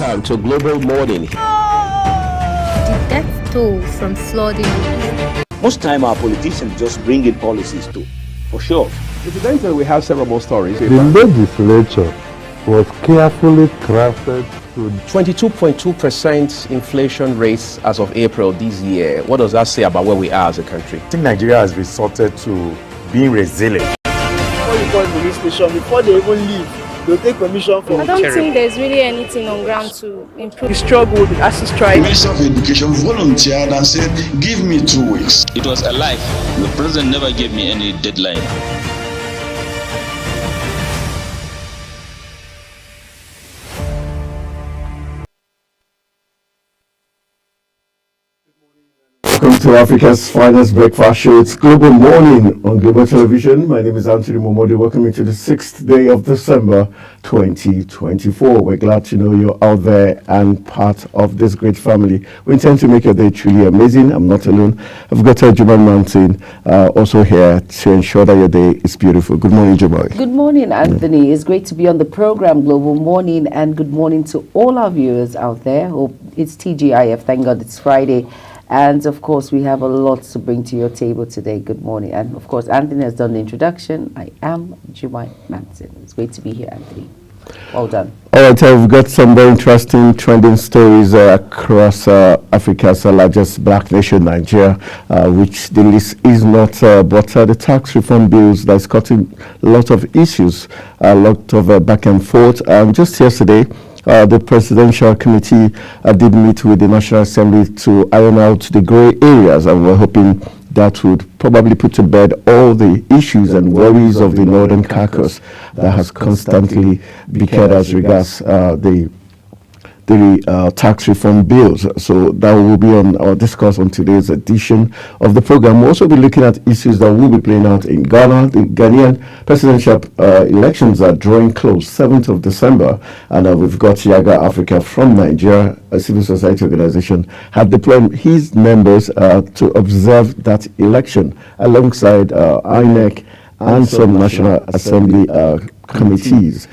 Welcome to Global Morning. The death toll from flooding. Most time our politicians just bring in policies too, for sure. Incidentally, we have several more stories. The legislature was carefully crafted to 22.2% inflation rate as of April this year. What does that say about where we are as a country? I think Nigeria has resorted to being resilient. Before you call the police station, before they even leave, they'll take permission from I don't think there's really anything on ground to improve. the struggle, the ASIS strike. The Minister of Education volunteered and said, give me 2 weeks. It was a lie. The president never gave me any deadline. Welcome to Africa's finest breakfast show. It's Global Morning on Global Television. My name is Anthony Momodi. Welcome you to the 6th day of December 2024. We're glad to know you're out there and part of this great family. We intend to make your day truly amazing. I'm not alone. I've got Juman Mountain also here to ensure that your day is beautiful. Good morning, Juman. Good morning, Anthony. It's great to be on the program Global Morning, and good morning to all our viewers out there. Hope it's TGIF. Thank God it's Friday. And of course, we have a lot to bring to your table today. Good morning. And of course, Anthony has done the introduction. I am Jumai Manson. It's great to be here, Anthony. Well done. All right, we've got some very interesting trending stories across Africa's largest black nation, Nigeria, which the list is not, but the tax reform bills that's causing a lot of issues, a lot of back and forth. Just yesterday, the Presidential Committee did meet with the National Assembly to iron out the gray areas, and we're hoping that would probably put to bed all the issues and worries of the Northern Caucus that has constantly bickered as regards the tax reform bills. So that will be on our discuss on today's edition of the program. We'll also be looking at issues that will be playing out in Ghana. The Ghanaian presidential elections are drawing close, 7th of December, and we've got Yaga Africa from Nigeria, a civil society organization, had deployed his members to observe that election alongside INEC and some National Assembly committees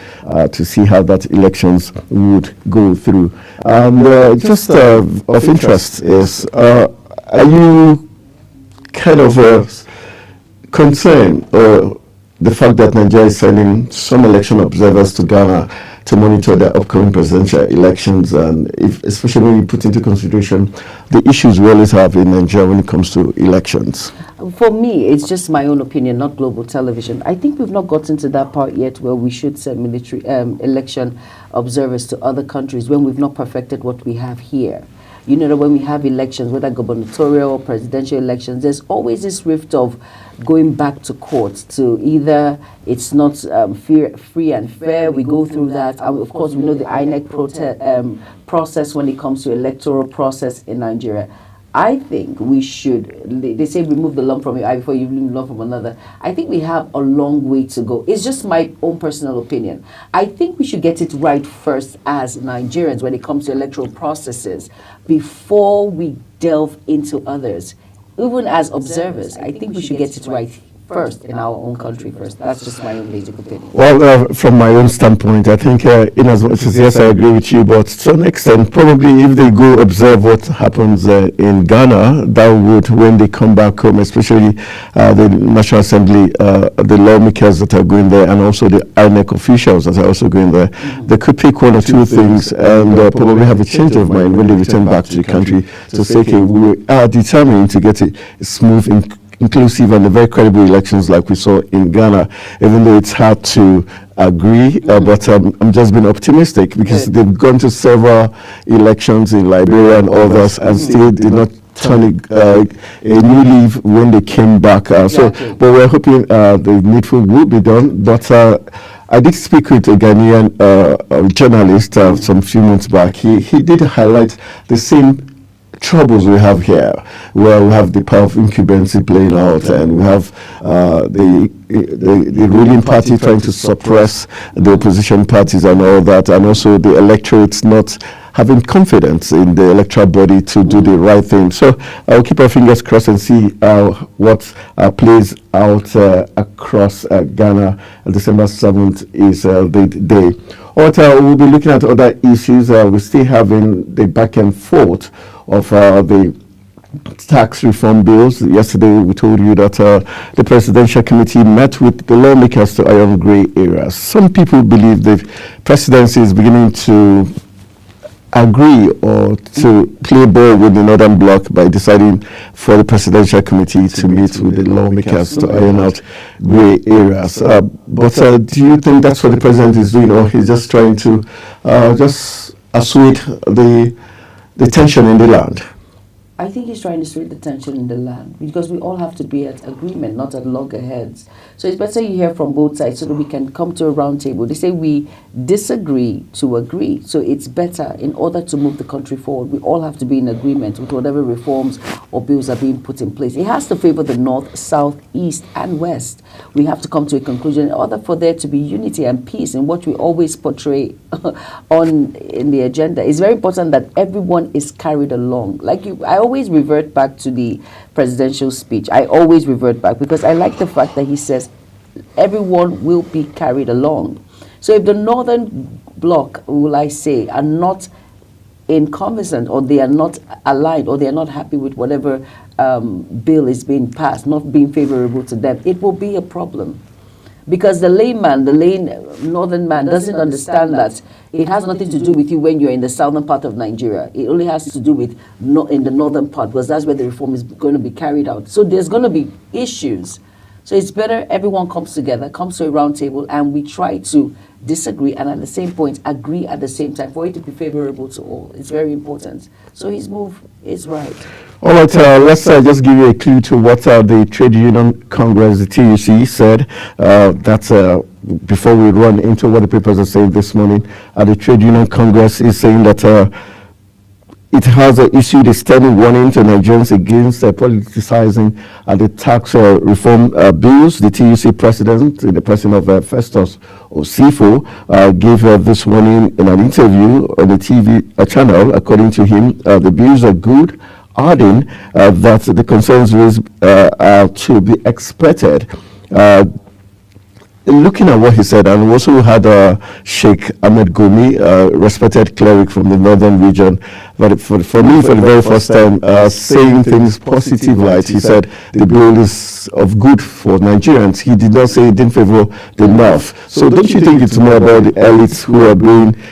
to see how that elections would go through. And just of interest is, are you kind of concerned the fact that Nigeria is sending some election observers to Ghana to monitor the upcoming presidential elections, and especially when you put into consideration the issues we always have in Nigeria when it comes to elections? For me, it's just my own opinion, not Global Television. I think we've not gotten to that part yet where we should send military election observers to other countries when we've not perfected what we have here. You know that when we have elections, whether gubernatorial or presidential elections, there's always this rift of going back to court to either it's not free and fair, we go through that. Of course, we know the INEC process when it comes to electoral process in Nigeria. I think we should, they say remove the lump from your eye before you remove the lump from another. I think we have a long way to go. It's just my own personal opinion. I think we should get it right first as Nigerians when it comes to electoral processes before we delve into others. Even as observers, I think we should get it right first in our own country first. That's just my own basic opinion. Well, from my own standpoint, I think in as much as yes, I agree with you, but to an extent, probably if they go observe what happens in Ghana, that would, when they come back home, especially the National Assembly, the lawmakers that are going there, and also the INEC officials that are also going there, they could pick one or two things and probably have a change of mind when they return back to the country to say, okay, we are determined to get a smooth inclusive and very credible elections like we saw in Ghana, even though it's hard to agree, but I'm just being optimistic because they've gone to several elections in Liberia and others and still did not turn a new leaf when they came back. But we're hoping the needful will be done. But I did speak with a Ghanaian journalist some few months back. He did highlight the same troubles we have here, where we have the power of incumbency playing out, and we have the ruling party trying to suppress the opposition parties and all that, and also the electorates not having confidence in the electoral body to do the right thing. So I'll keep our fingers crossed and see what plays out across Ghana. December 7th is the day. We'll be looking at other issues. We're still having the back and forth of the tax reform bills. Yesterday we told you that the Presidential Committee met with the lawmakers to iron gray areas. Some people believe the presidency is beginning to agree or to play ball with the Northern Bloc by deciding for the Presidential Committee to meet with the lawmakers to iron out gray areas. But do you think that's what the president is doing, or he's just trying to just assuage the tension in the land? I think he's trying to sweep the tension in the land, because we all have to be at agreement, not at loggerheads. So it's better you hear from both sides so that we can come to a round table. They say we disagree to agree. So it's better, in order to move the country forward, we all have to be in agreement with whatever reforms or bills are being put in place. It has to favor the North, South, East, and West. We have to come to a conclusion in order for there to be unity and peace in what we always portray in the agenda. It's very important that everyone is carried along. I always revert back to the presidential speech. I always revert back because I like the fact that he says everyone will be carried along. So if the Northern Bloc, will I say, are not in conversant, or they are not aligned, or they are not happy with whatever bill is being passed, not being favorable to them, it will be a problem. Because the northern man doesn't understand that it has nothing to do with you when you're in the southern part of Nigeria. It only has to do with in the northern part, because that's where the reform is going to be carried out. So there's going to be issues. So it's better everyone comes together, comes to a round table, and we try to disagree and at the same point agree at the same time for it to be favorable to all. It's very important. So his move is right. All right, let's just give you a clue to what the Trade Union Congress, the TUC, said. That's before we run into what the papers are saying this morning. The Trade Union Congress is saying that it has issued a steady warning to Nigerians against politicizing the tax reform bills. The TUC president, in the person of Festus Osifo, gave this warning in an interview on the TV channel. According to him, the bills are good, adding that the concerns raised are to be expected. Looking at what he said, and we also had Sheikh Ahmed Gumi, respected cleric from the northern region, but for me, for the very first time, saying things positive light. He said the bill is of good for Nigerians. He did not say it didn't favor the North. So don't you think it's more about the elites who are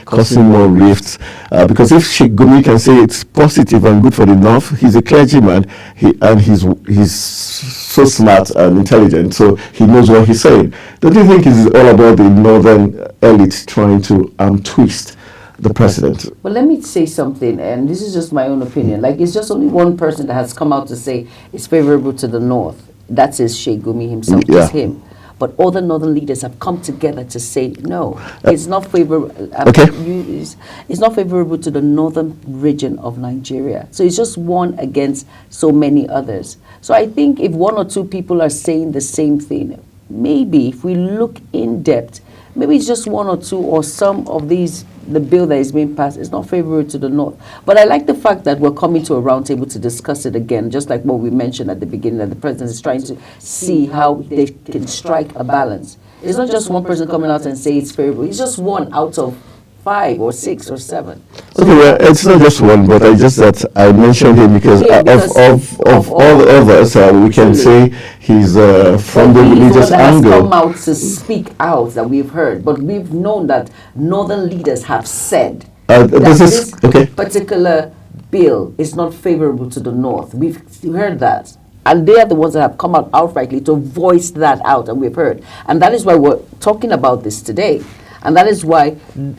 causing more rifts? Because if Sheikh Gumi can say it's positive and good for the North, he's a clergyman, and he's so smart and intelligent, so he knows what he's saying. Don't you think it's all about the northern elite trying to twist the president? Well, let me say something, and this is just my own opinion. It's just only one person that has come out to say it's favorable to the North. That is Sheikh Gumi himself, just him. But all the northern leaders have come together to say no, it's not favorable. It's not favorable to the northern region of Nigeria. So it's just one against so many others. So I think if one or two people are saying the same thing, maybe if we look in depth, maybe it's just one or two or some of these, the bill that is being passed is not favorable to the North. But I like the fact that we're coming to a round table to discuss it again, just like what we mentioned at the beginning, that the president is trying to see how they can strike a balance. It's not just one person coming out and say it's favorable. It's just one out of 5 or 6 or 7. Okay, well, it's not just one, but I just that I mentioned him because of all the others, we can say he's from the religious angle. Has come out to speak out that we've heard, but we've known that northern leaders have said that this particular bill is not favorable to the North. We've heard that. And they are the ones that have come out outrightly to voice that out, and we've heard. And that is why we're talking about this today. And that is why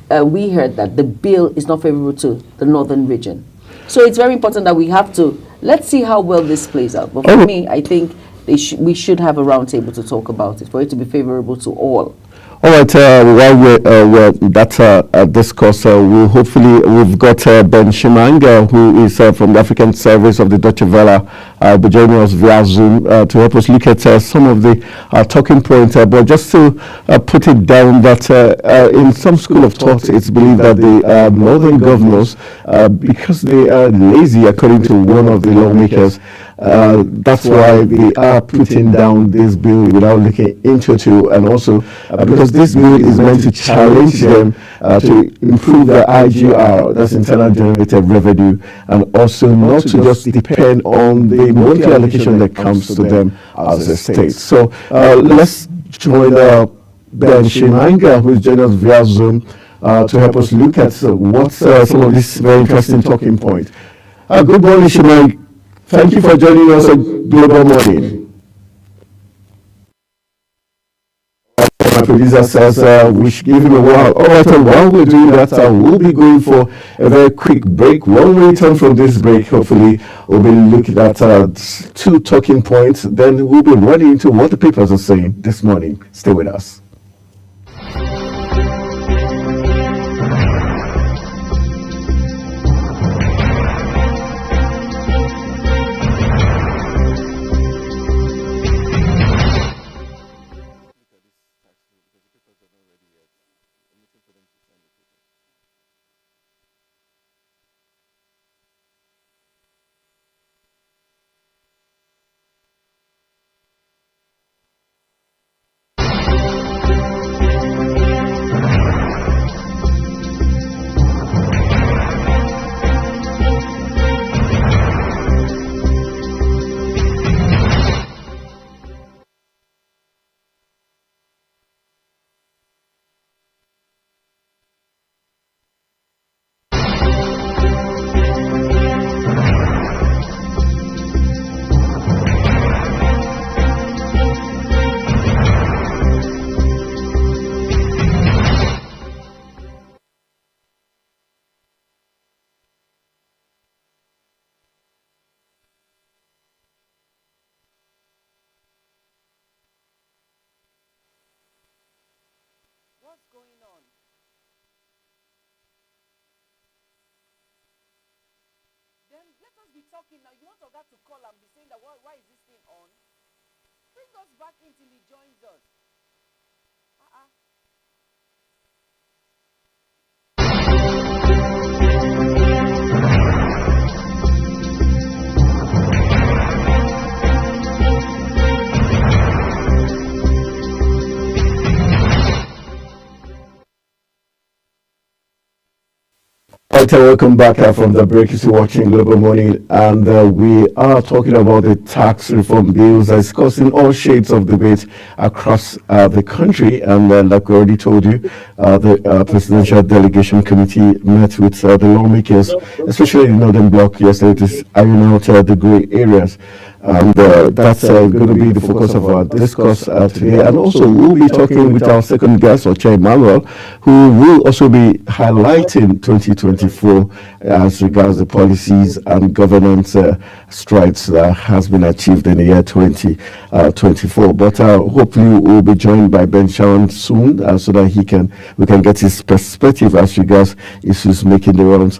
we heard that the bill is not favorable to the northern region. So it's very important that we have to, let's see how well this plays out. But for me, I think we should have a round table to talk about it, for it to be favorable to all. All right, while we're that discourse, we've got Ben Shimanga, who is from the African Service of the Deutsche Welle, joining us via Zoom to help us look at some of the talking points. But just to put it down, that in some school of thought, it's believed that the northern governors, because they are lazy, according to one of the lawmakers, that's why they are putting down this bill without looking into it, and also because this bill is meant to challenge them to improve the IGR, that's internal generated revenue, and also not to just depend on the monthly allocation that comes to them as a state. So let's join Ben Shimanga, who is joining us via Zoom, to help us look at what's some of these very interesting talking points. Good morning, Shimanga. Thank you for joining us on Global Morning. My producer says we should give him a while. All right, and while we're doing that, we'll be going for a very quick break. When we return from this break, hopefully, we'll be looking at two talking points. Then we'll be running into what the papers are saying this morning. Stay with us. What's going on? Then let us be talking now. You want Oga to call and be saying that why is this thing on? Bring us back in till he joins us. Right, welcome back from the break. You're watching Global Morning, and we are talking about the tax reform bills that's causing all shades of debate across the country. And like we already told you, the Presidential Delegation Committee met with the lawmakers, especially in the Northern Bloc yesterday, to iron out the grey areas. And that's going to be the focus of our discourse today. And also, we'll be talking with our second guest, Ocha Emmanuel, who will also be highlighting 2024 as regards the policies and governance strides that has been achieved in the year 2024. But hopefully, we'll be joined by Ben Sharon soon, so that we can get his perspective as regards issues making the rounds.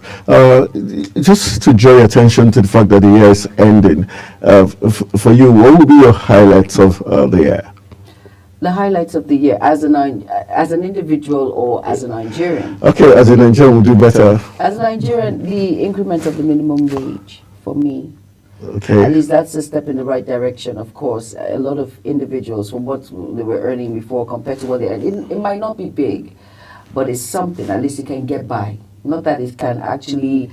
Just to draw your attention to the fact that the year is ending. For you, what will be your highlights of the year? The highlights of the year as an individual or as a Nigerian? Okay, as a Nigerian, we'll do better. As a Nigerian, the increment of the minimum wage for me. Okay. At least that's a step in the right direction. Of course, a lot of individuals from what they were earning before compared to what they earn, it might not be big, but it's something. At least it can get by. Not that it can actually,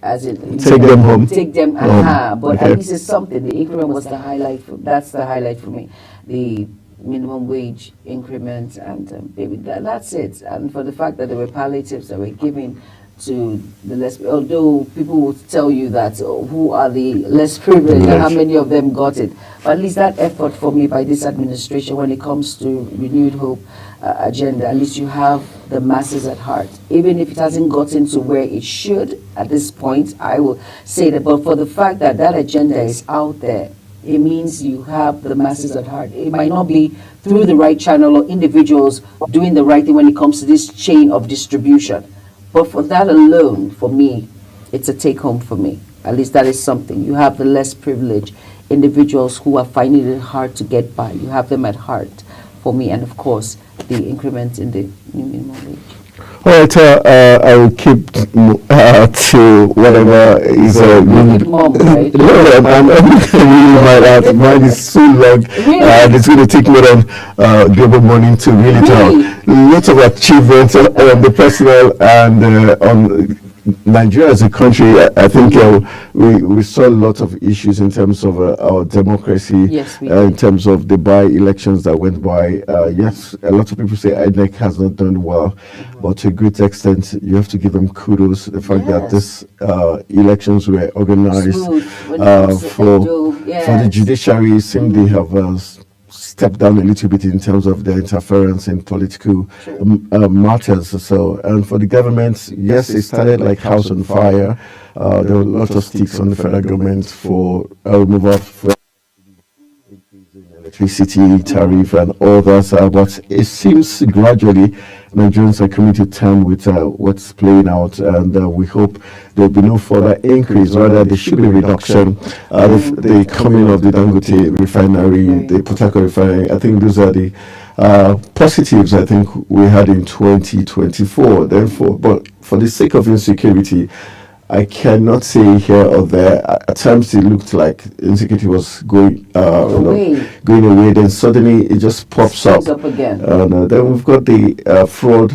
take them home. But okay. At least it's something. The increment was the highlight. That's the highlight for me. The minimum wage increment, and maybe that's it. And for the fact that there were palliatives that were given to the less, although people would tell you that who are the less privileged and how many of them got it. But at least that effort for me by this administration when it comes to Renewed Hope agenda, at least you have the masses at heart. Even if it hasn't gotten to where it should at this point, I will say that. But for the fact that that agenda is out there, it means you have the masses at heart. It might not be through the right channel or individuals doing the right thing when it comes to this chain of distribution. But for that alone, for me, it's a take home for me. At least that is something. You have the less privileged individuals who are finding it hard to get by. You have them at heart for me. And of course, the increment in the minimum wage. All right, I will keep to whatever is mom, right? Mine is so long. Really? It's going to take more than global morning to really tell. Lots of achievements on the personal and on Nigeria as a country. I think we saw a lot of issues in terms of our democracy. Yes, we in terms of the by-elections that went by. Yes, a lot of people say INEC has not done well, but to a great extent, you have to give them kudos. The fact that these elections were organized for the judiciary, seemed they have stepped down a little bit in terms of their interference in political matters. So, and for the government, yes, it started like house on fire. There were a lot of sticks on the federal government for removal of electricity tariff and all that, but it seems gradually Nigerians are coming to terms with what's playing out, and we hope there will be no further increase, rather there should be reduction. The coming of the Dangote refinery, the Port Harcourt refinery, I think those are the positives I think we had in 2024. Therefore, but for the sake of insecurity, I cannot say here or there. At times it looked like insecurity was going away. Then suddenly it just pops up again. Then we've got the fraud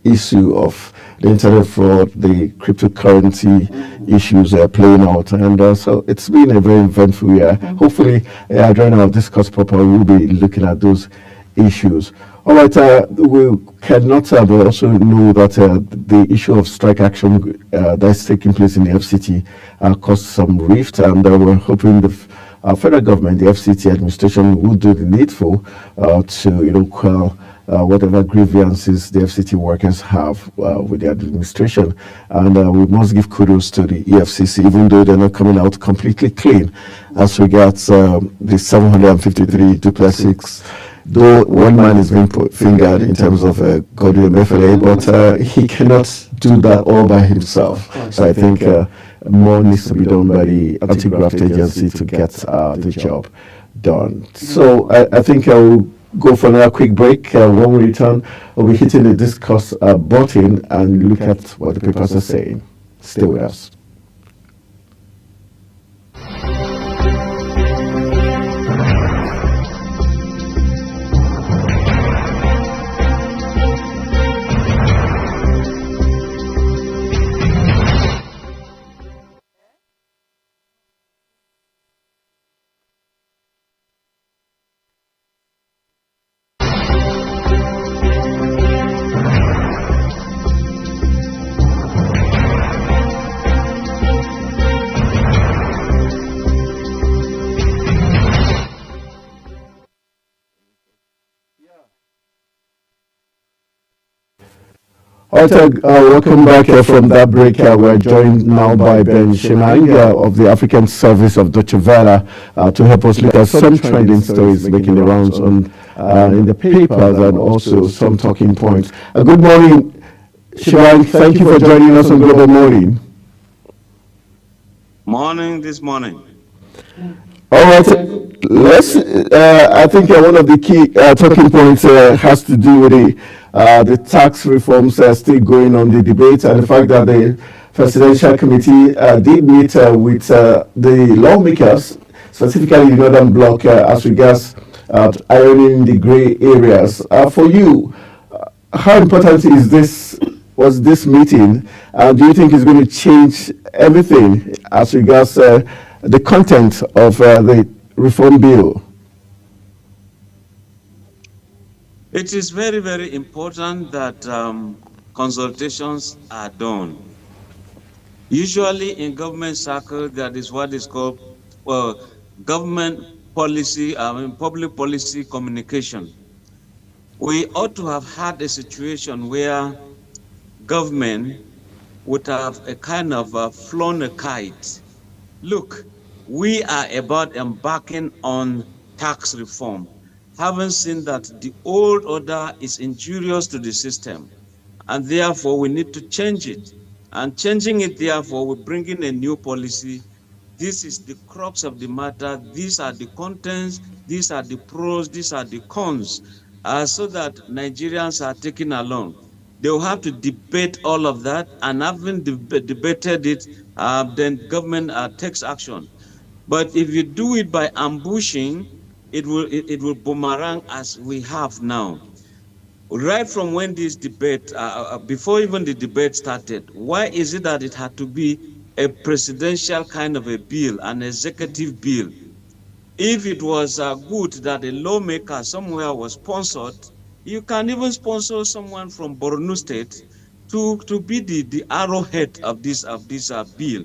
issue of the internet fraud, the cryptocurrency issues playing out, and so it's been a very eventful year. Hopefully, during our discuss proper, we'll be looking at those issues. All right, we cannot but also know that the issue of strike action that's taking place in the FCT caused some rift, and we're hoping the federal government, the FCT administration, will do the needful to quell whatever grievances the FCT workers have with the administration. And we must give kudos to the EFCC, even though they're not coming out completely clean as regards the 753 duplexes. Though one man is being fingered in terms of Godwin Emefiele, but he cannot do that all by himself. So I think more needs to be done by the anti-graft agency to get the job done. So I think I will go for another quick break. When we return, we'll be hitting the discuss button and look at what the papers are saying. Stay with us. Welcome back from that break. We're joined now by Ben Shemang of the African Service of Deutsche Welle to help us look at some trending stories making the rounds on in the papers and also some talking points. Good morning, Shemang. Thank you for joining us on Global Morning. Morning this morning. All right, let's. I think one of the key talking points has to do with the tax reforms still going on, the debate, and the fact that the Presidential Committee did meet with the lawmakers, specifically the Northern Bloc, as regards ironing the grey areas. For you, how important was this meeting? Do you think it's going to change everything as regards the content of the reform bill? It is very, very important that consultations are done. Usually in government circles, that is what is called government policy, public policy communication. We ought to have had a situation where government would have a kind of flown a kite. Look, we are about embarking on tax reform, having seen that the old order is injurious to the system, and therefore we need to change it. And changing it, therefore, we bring in a new policy. This is the crux of the matter. These are the contents, these are the pros, these are the cons, so that Nigerians are taken along. They will have to debate all of that, and having debated it, then government takes action. But if you do it by ambushing, it will boomerang as we have now. Right from when this debate, before even the debate started, why is it that it had to be a presidential kind of a bill, an executive bill? If it was good that a lawmaker somewhere was sponsored, you can even sponsor someone from Borno State to be the arrowhead of this bill.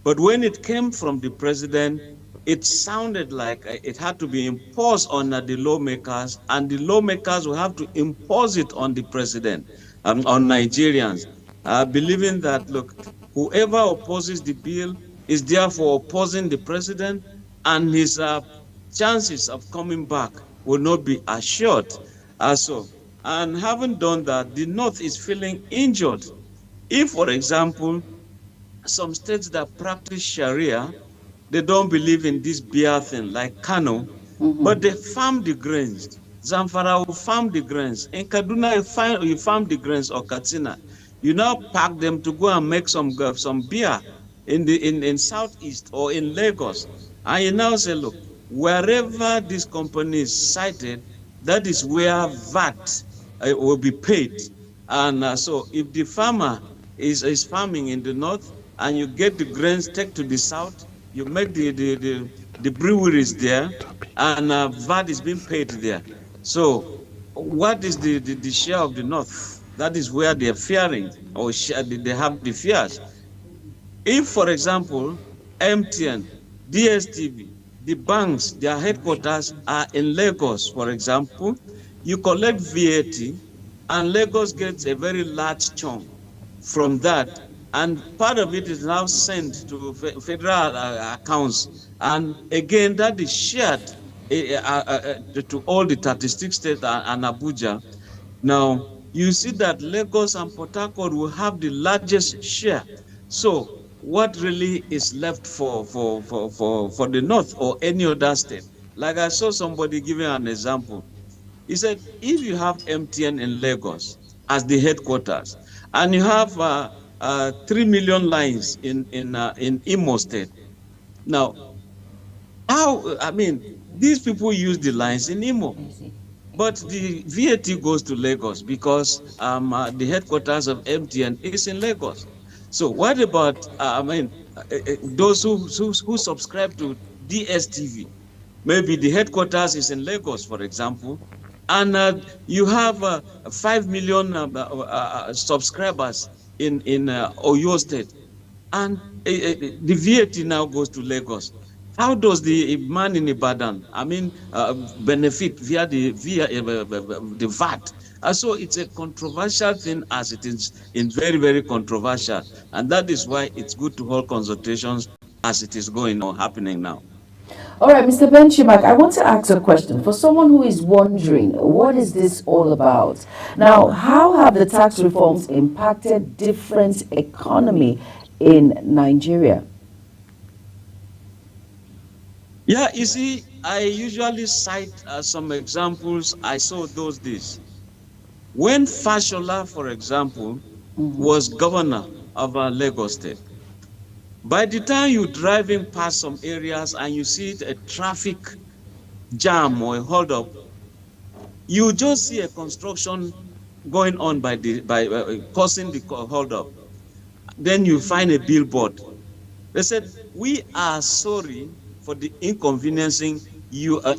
But when it came from the president, it sounded like it had to be imposed on the lawmakers, and the lawmakers will have to impose it on the president, on Nigerians, believing that, look, whoever opposes the bill is therefore opposing the president, and his chances of coming back will not be assured. And having done that, the North is feeling injured. If, for example, some states that practice Sharia, they don't believe in this beer thing, like Kano, but they farm the grains. Zamfara will farm the grains. In Kaduna, you farm the grains, or Katsina. You now pack them to go and make some beer in Southeast or in Lagos. And you now say, look, wherever this company is sited, that is where VAT will be paid. And so if the farmer is farming in the north, and you get the grains, take to the south, you make the breweries there, and VAT is being paid there. So what is the share of the north? That is where they are fearing, or they have the fears. If, for example, MTN, DSTV, the banks, their headquarters are in Lagos, for example, you collect VAT, and Lagos gets a very large chunk from that, and part of it is now sent to federal accounts, and again that is shared to all the 36 states and Abuja. Now you see that Lagos and Port Harcourt will have the largest share. So what really is left for the North or any other state? Like I saw somebody giving an example. He said, if you have MTN in Lagos as the headquarters, and you have 3 million lines in Imo State. Now, these people use the lines in Imo, but the VAT goes to Lagos because the headquarters of MTN is in Lagos. So what about, those who subscribe to DSTV? Maybe the headquarters is in Lagos, for example, and you have 5 million subscribers in Oyo State, and the VAT now goes to Lagos. How does the man in Ibadan, benefit via the VAT? So it's a controversial thing, as it is very, very controversial, and that is why it's good to hold consultations as it is going on, happening now. All right, Mr. Benchmark, I want to ask a question. For someone who is wondering, what is this all about? Now, how have the tax reforms impacted different economy in Nigeria? Yeah, you see, I usually cite some examples I saw those days. When Fashola, for example, was governor of Lagos State, by the time you're driving past some areas and you see a traffic jam or a holdup, you just see a construction going on by causing the holdup. Then you find a billboard. They said, "We are sorry for the inconveniences you are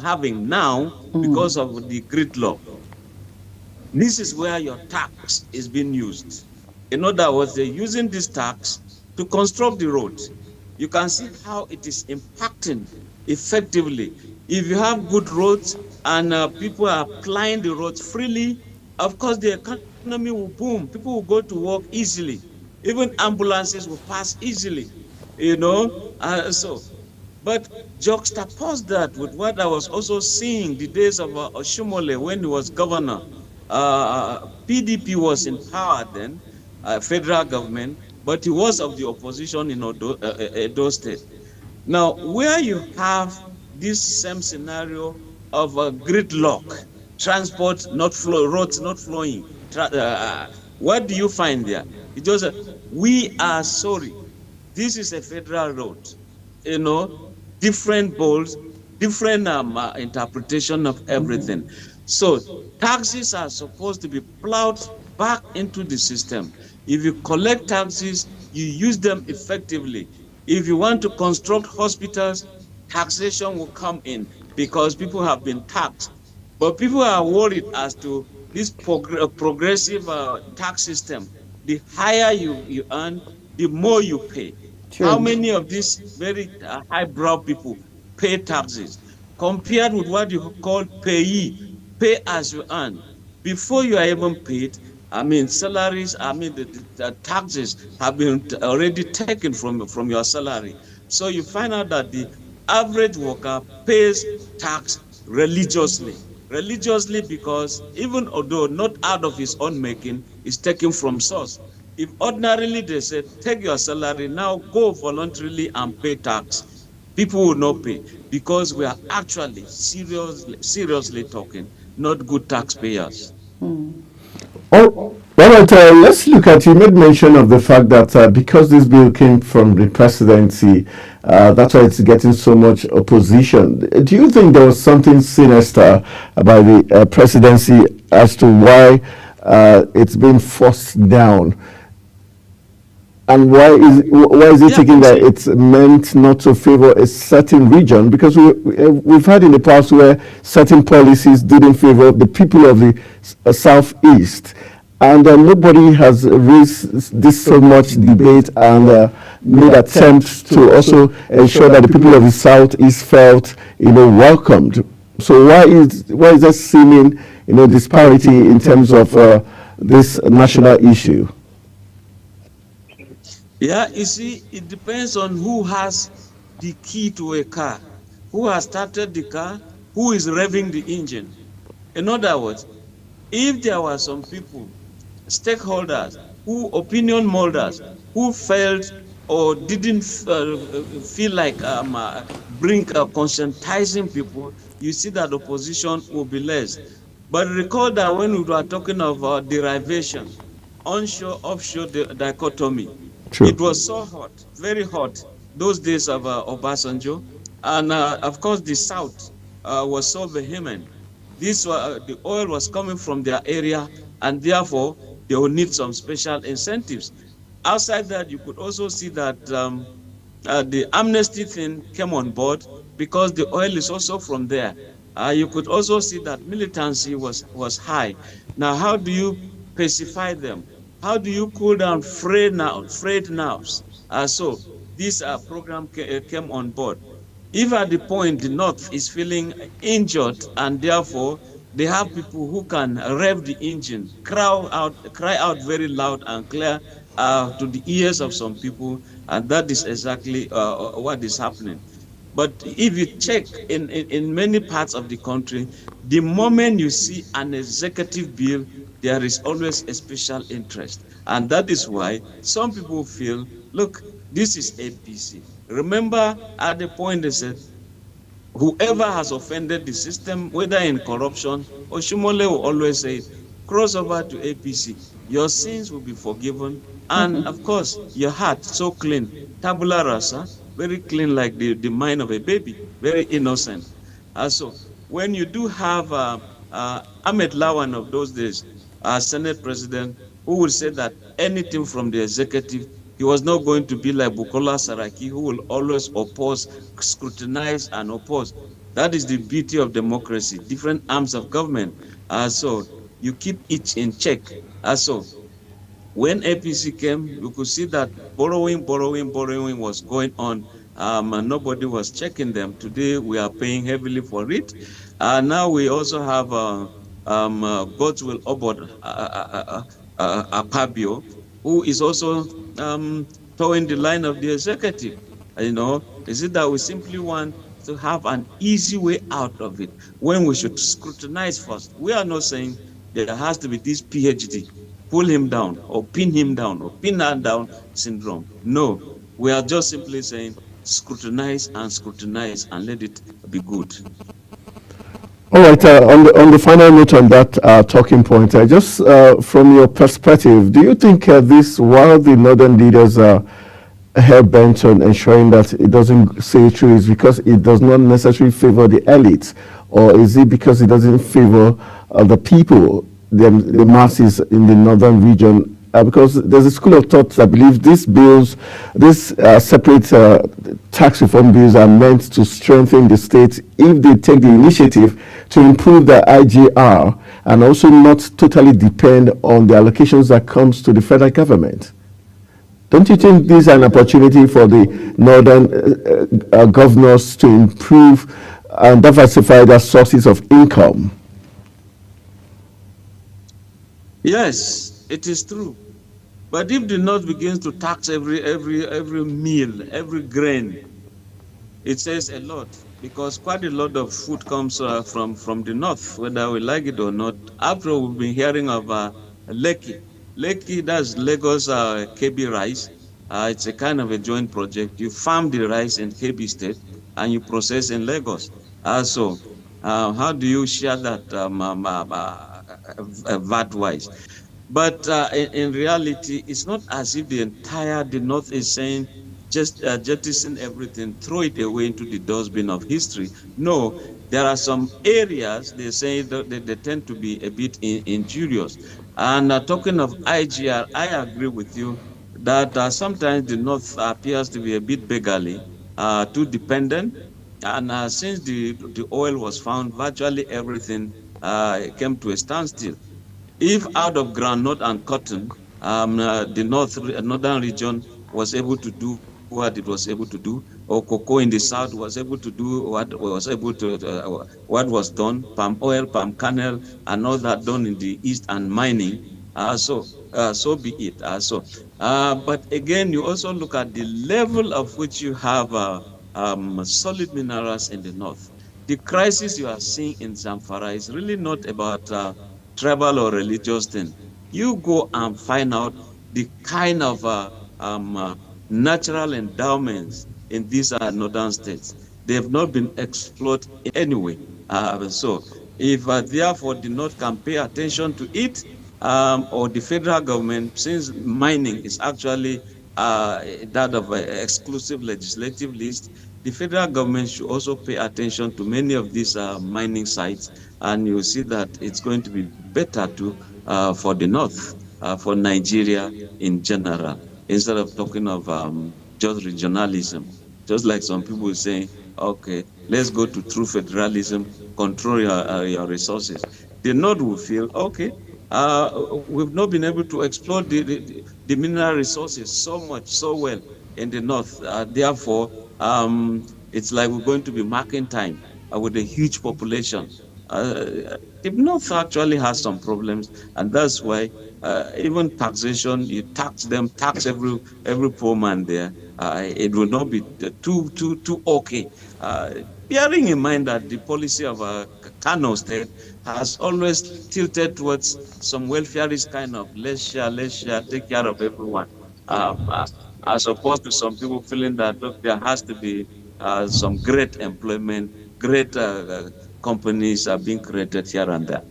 having now because of the gridlock. This is where your tax is being used." In other words, they're using this tax to construct the road. You can see how it is impacting effectively. If you have good roads and people are applying the roads freely, of course the economy will boom. People will go to work easily. Even ambulances will pass easily. But juxtapose that with what I was also seeing the days of Oshumole when he was governor. PDP was in power then, federal government, but he was of the opposition in Edo State. Now, where you have this same scenario of a gridlock, transport not flow, roads not flowing, what do you find there? It was we are sorry. This is a federal road, different goals, different interpretation of everything. So taxes are supposed to be plowed back into the system. If you collect taxes, you use them effectively. If you want to construct hospitals, taxation will come in because people have been taxed. But people are worried as to this progressive tax system. The higher you earn, the more you pay. True. How many of these very highbrow people pay taxes compared with what you call pay as you earn? Before you are even paid, salaries, the taxes have been already taken from your salary. So you find out that the average worker pays tax religiously because even although not out of his own making, is taken from source. If ordinarily they said, take your salary, now go voluntarily and pay tax, people will not pay because we are actually seriously talking, not good taxpayers. All right, let's look at, you made mention of the fact that because this bill came from the presidency, that's why it's getting so much opposition. Do you think there was something sinister about the presidency as to why it's been forced down? And why is it taking that it's meant not to favor a certain region? Because we've had in the past where certain policies didn't favor the people of the Southeast. And nobody has raised this so much debate and made attempts to also ensure that the people of the Southeast felt, welcomed. So why is there seeming, disparity in terms of this national issue? Yeah, you see, it depends on who has the key to a car, who has started the car, who is revving the engine. In other words, if there were some people, stakeholders, opinion molders, who felt or didn't feel like conscientizing people, you see that opposition will be less. But recall that when we were talking of derivation, onshore, offshore dichotomy, True. It was so hot, very hot, those days of Obasanjo. And of course, the South was so vehement. The oil was coming from their area, and therefore, they will need some special incentives. Outside that, you could also see that the amnesty thing came on board because the oil is also from there. You could also see that militancy was high. Now, how do you pacify them? How do you cool down frayed nerves? So this program came on board. If at the point the North is feeling injured and therefore they have people who can rev the engine, cry out very loud and clear to the ears of some people, and that is exactly what is happening. But if you check in many parts of the country, the moment you see an executive bill, there is always a special interest. And that is why some people feel, look, this is APC. Remember at the point they said, whoever has offended the system, whether in corruption, Oshumole will always say, cross over to APC. Your sins will be forgiven. And of course, your heart so clean, tabula rasa, very clean like the mind of a baby, very innocent. So when you do have Ahmed Lawan of those days, Senate President, who will say that anything from the executive, he was not going to be like Bukola Saraki, who will always oppose, scrutinize, and oppose. That is the beauty of democracy, different arms of government. So you keep each in check. So when APC came, you could see that borrowing was going on. And nobody was checking them. Today, we are paying heavily for it. Now we also have Godswill Obod Akpabio, who is also towing the line of the executive. Is it that we simply want to have an easy way out of it when we should scrutinize first? We are not saying there has to be this PhD, pull him down or pin him down or pin her down syndrome. No, we are just simply saying scrutinize and let it be good. All right, on the final note on that talking point, just from your perspective, do you think while the northern leaders are hell-bent on ensuring that it doesn't say through, is because it does not necessarily favor the elites, or is it because it doesn't favor the people, the masses in the northern region? Because there's a school of thought that believes these separate tax reform bills are meant to strengthen the state if they take the initiative to improve the IGR and also not totally depend on the allocations that comes to the federal government. Don't you think this is an opportunity for the northern governors to improve and diversify their sources of income? Yes, it is true. But if the North begins to tax every meal, every grain, it says a lot, because quite a lot of food comes from the North, whether we like it or not. After all, we've been hearing of Lekki. Lekki, that's Lagos KB rice. It's a kind of a joint project. You farm the rice in KB State and you process in Lagos. So how do you share that VAT-wise? But in reality, it's not as if the North is saying, just jettison everything, throw it away into the dustbin of history. No, there are some areas they say that they tend to be a bit injurious. And talking of IGR, I agree with you that sometimes the North appears to be a bit beggarly, too dependent. And since the oil was found, virtually everything came to a standstill. If out of groundnut and cotton, the northern region was able to do what it was able to do, or cocoa in the south was able to do what was done, palm oil, palm kernel, and all that done in the east, and mining, so be it. But again, you also look at the level of which you have solid minerals in the north. The crisis you are seeing in Zamfara is really not about tribal or religious thing. You go and find out the kind of natural endowments in these northern states. They have not been explored anyway. So if therefore the North can pay attention to it, or the federal government, since mining is actually that of an exclusive legislative list, the federal government should also pay attention to many of these mining sites, and you'll see that it's going to be better for the North, for Nigeria in general, instead of talking of just regionalism. Just like some people saying, okay, let's go to true federalism, control your resources. The North will feel, okay, we've not been able to explore the mineral resources so well in the North. Therefore, it's like we're going to be marking time with a huge population. The North actually has some problems, and that's why even taxation, you tax every poor man there. It will not be too okay. Bearing in mind that the policy of Kano State has always tilted towards some welfareist kind of let's share, take care of everyone, as opposed to some people feeling that, look, there has to be some great employment, great companies are being created here and there.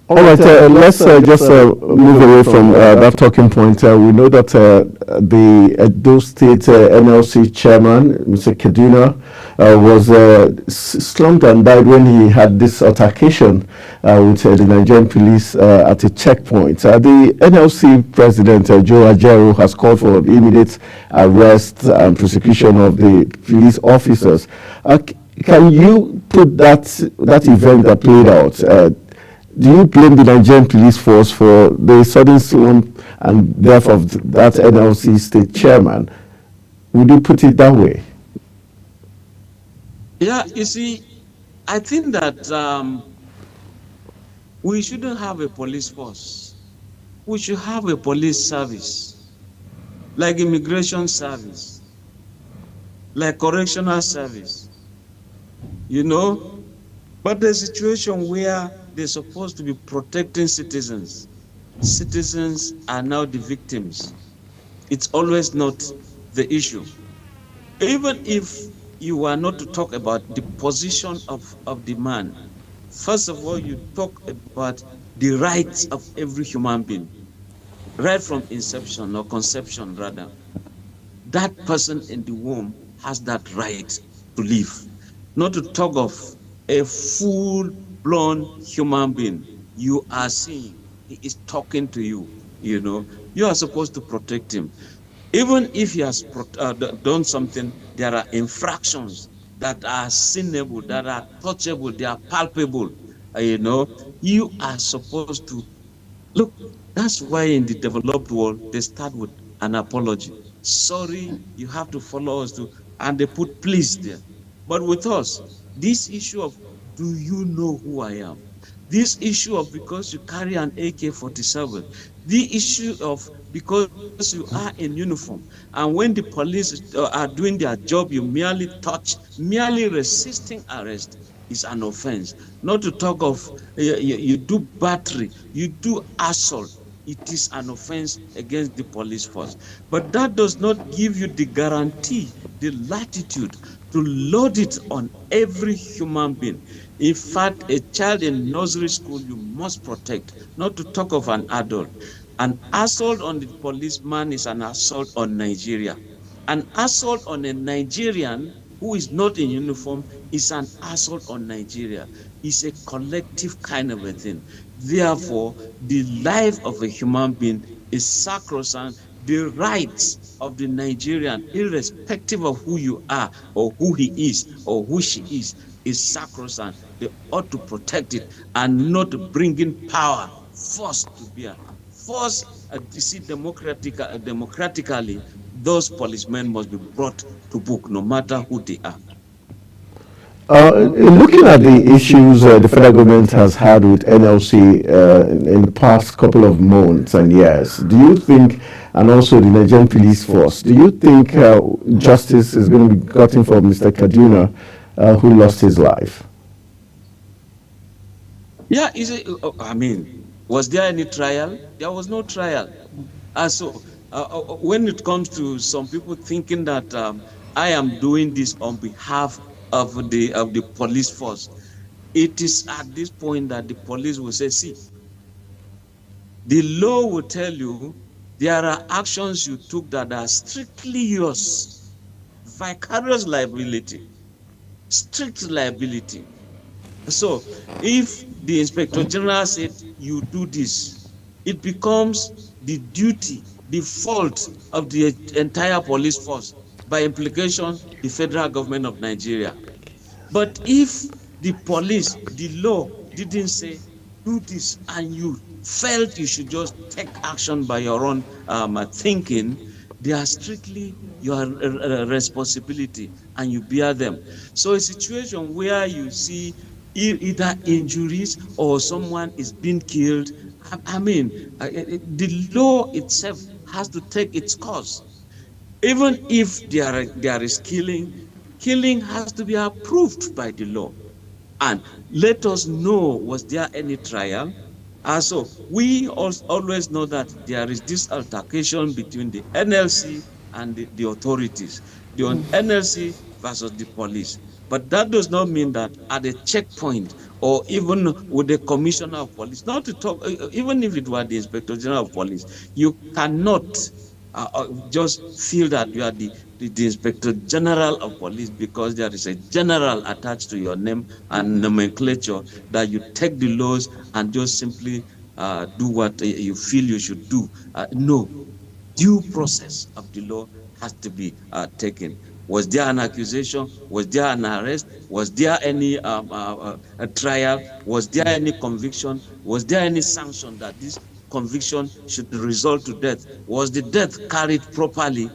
All right, let's just move away from that talking point. We know that the Edo State NLC chairman, Mr. Kaduna, was slumped and died when he had this altercation with the Nigerian police at a checkpoint. The NLC president, Joe Ajaero, has called for the immediate arrest and prosecution of the police officers. Can you put that event that played out? Do you blame the Nigerian police force for the sudden slump and death of that NLC state chairman? Would you put it that way? Yeah, you see, I think that we shouldn't have a police force. We should have a police service. like immigration service, like correctional service, you know. But the situation where they're supposed to be protecting citizens, citizens are now the victims. It's always not the issue. Even if you are not to talk about the position of the man, first of all, you talk about the rights of every human being, right from inception or conception rather. That person in the womb has that right to live. Not to talk of a full-blown human being. You are seeing, he is talking to you, you know. You are supposed to protect him. Even if he has done something, there are infractions that are sinnable, that are touchable, they are palpable, you know. You are supposed to, look, that's why in the developed world, they start with an apology. Sorry, you have to follow us to, and they put please there. But with us, this issue of, do you know who I am? This issue of, because you carry an AK-47, the issue of, because you are in uniform, and when the police are doing their job, you merely touch, merely resisting arrest is an offense. Not to talk of, you do battery, you do assault, it is an offense against the police force. But that does not give you the guarantee, the latitude to load it on every human being. In fact, a child in nursery school you must protect, not to talk of an adult. An assault on the policeman is an assault on Nigeria. An assault on a Nigerian who is not in uniform is an assault on Nigeria. It's a collective kind of a thing. Therefore, the life of a human being is sacrosanct. The rights of the Nigerian, irrespective of who you are or who he is or who she is sacrosanct. They ought to protect it and not bring in power, force to bear. Force, you see, democratically, those policemen must be brought to book, no matter who they are. Looking at the issues the federal government has had with NLC in the past couple of months and years, do you think, and also the Nigerian police force, do you think justice is going to be gotten for Mr. Kaduna, who lost his life? Yeah, I mean, was there any trial? There was no trial. So when it comes to some people thinking that I am doing this on behalf of the police force, it is at this point that the police will say, see, the law will tell you there are actions you took that are strictly yours. Vicarious liability, strict liability. So if the Inspector General said you do this, it becomes the duty, the fault of the entire police force, by implication, the federal government of Nigeria. But if the police, the law didn't say do this, and you felt you should just take action by your own thinking, they are strictly your responsibility, and you bear them. So a situation where you see either injuries or someone is being killed, I mean, the law itself has to take its course. Even if there is killing has to be approved by the law. And let us know, was there any trial? So we always know that there is this altercation between the NLC and the authorities, the NLC versus the police. But that does not mean that at a checkpoint or even with the commissioner of police, not to talk, even if it were the Inspector General of Police, you cannot just feel that you are the Inspector General of Police because there is a general attached to your name and nomenclature, that you take the laws and just simply do what you feel you should do. No, due process of the law has to be taken. Was there an accusation? Was there an arrest? Was there any a trial? Was there any conviction? Was there any sanction that this conviction should result to death? Was the death carried properly?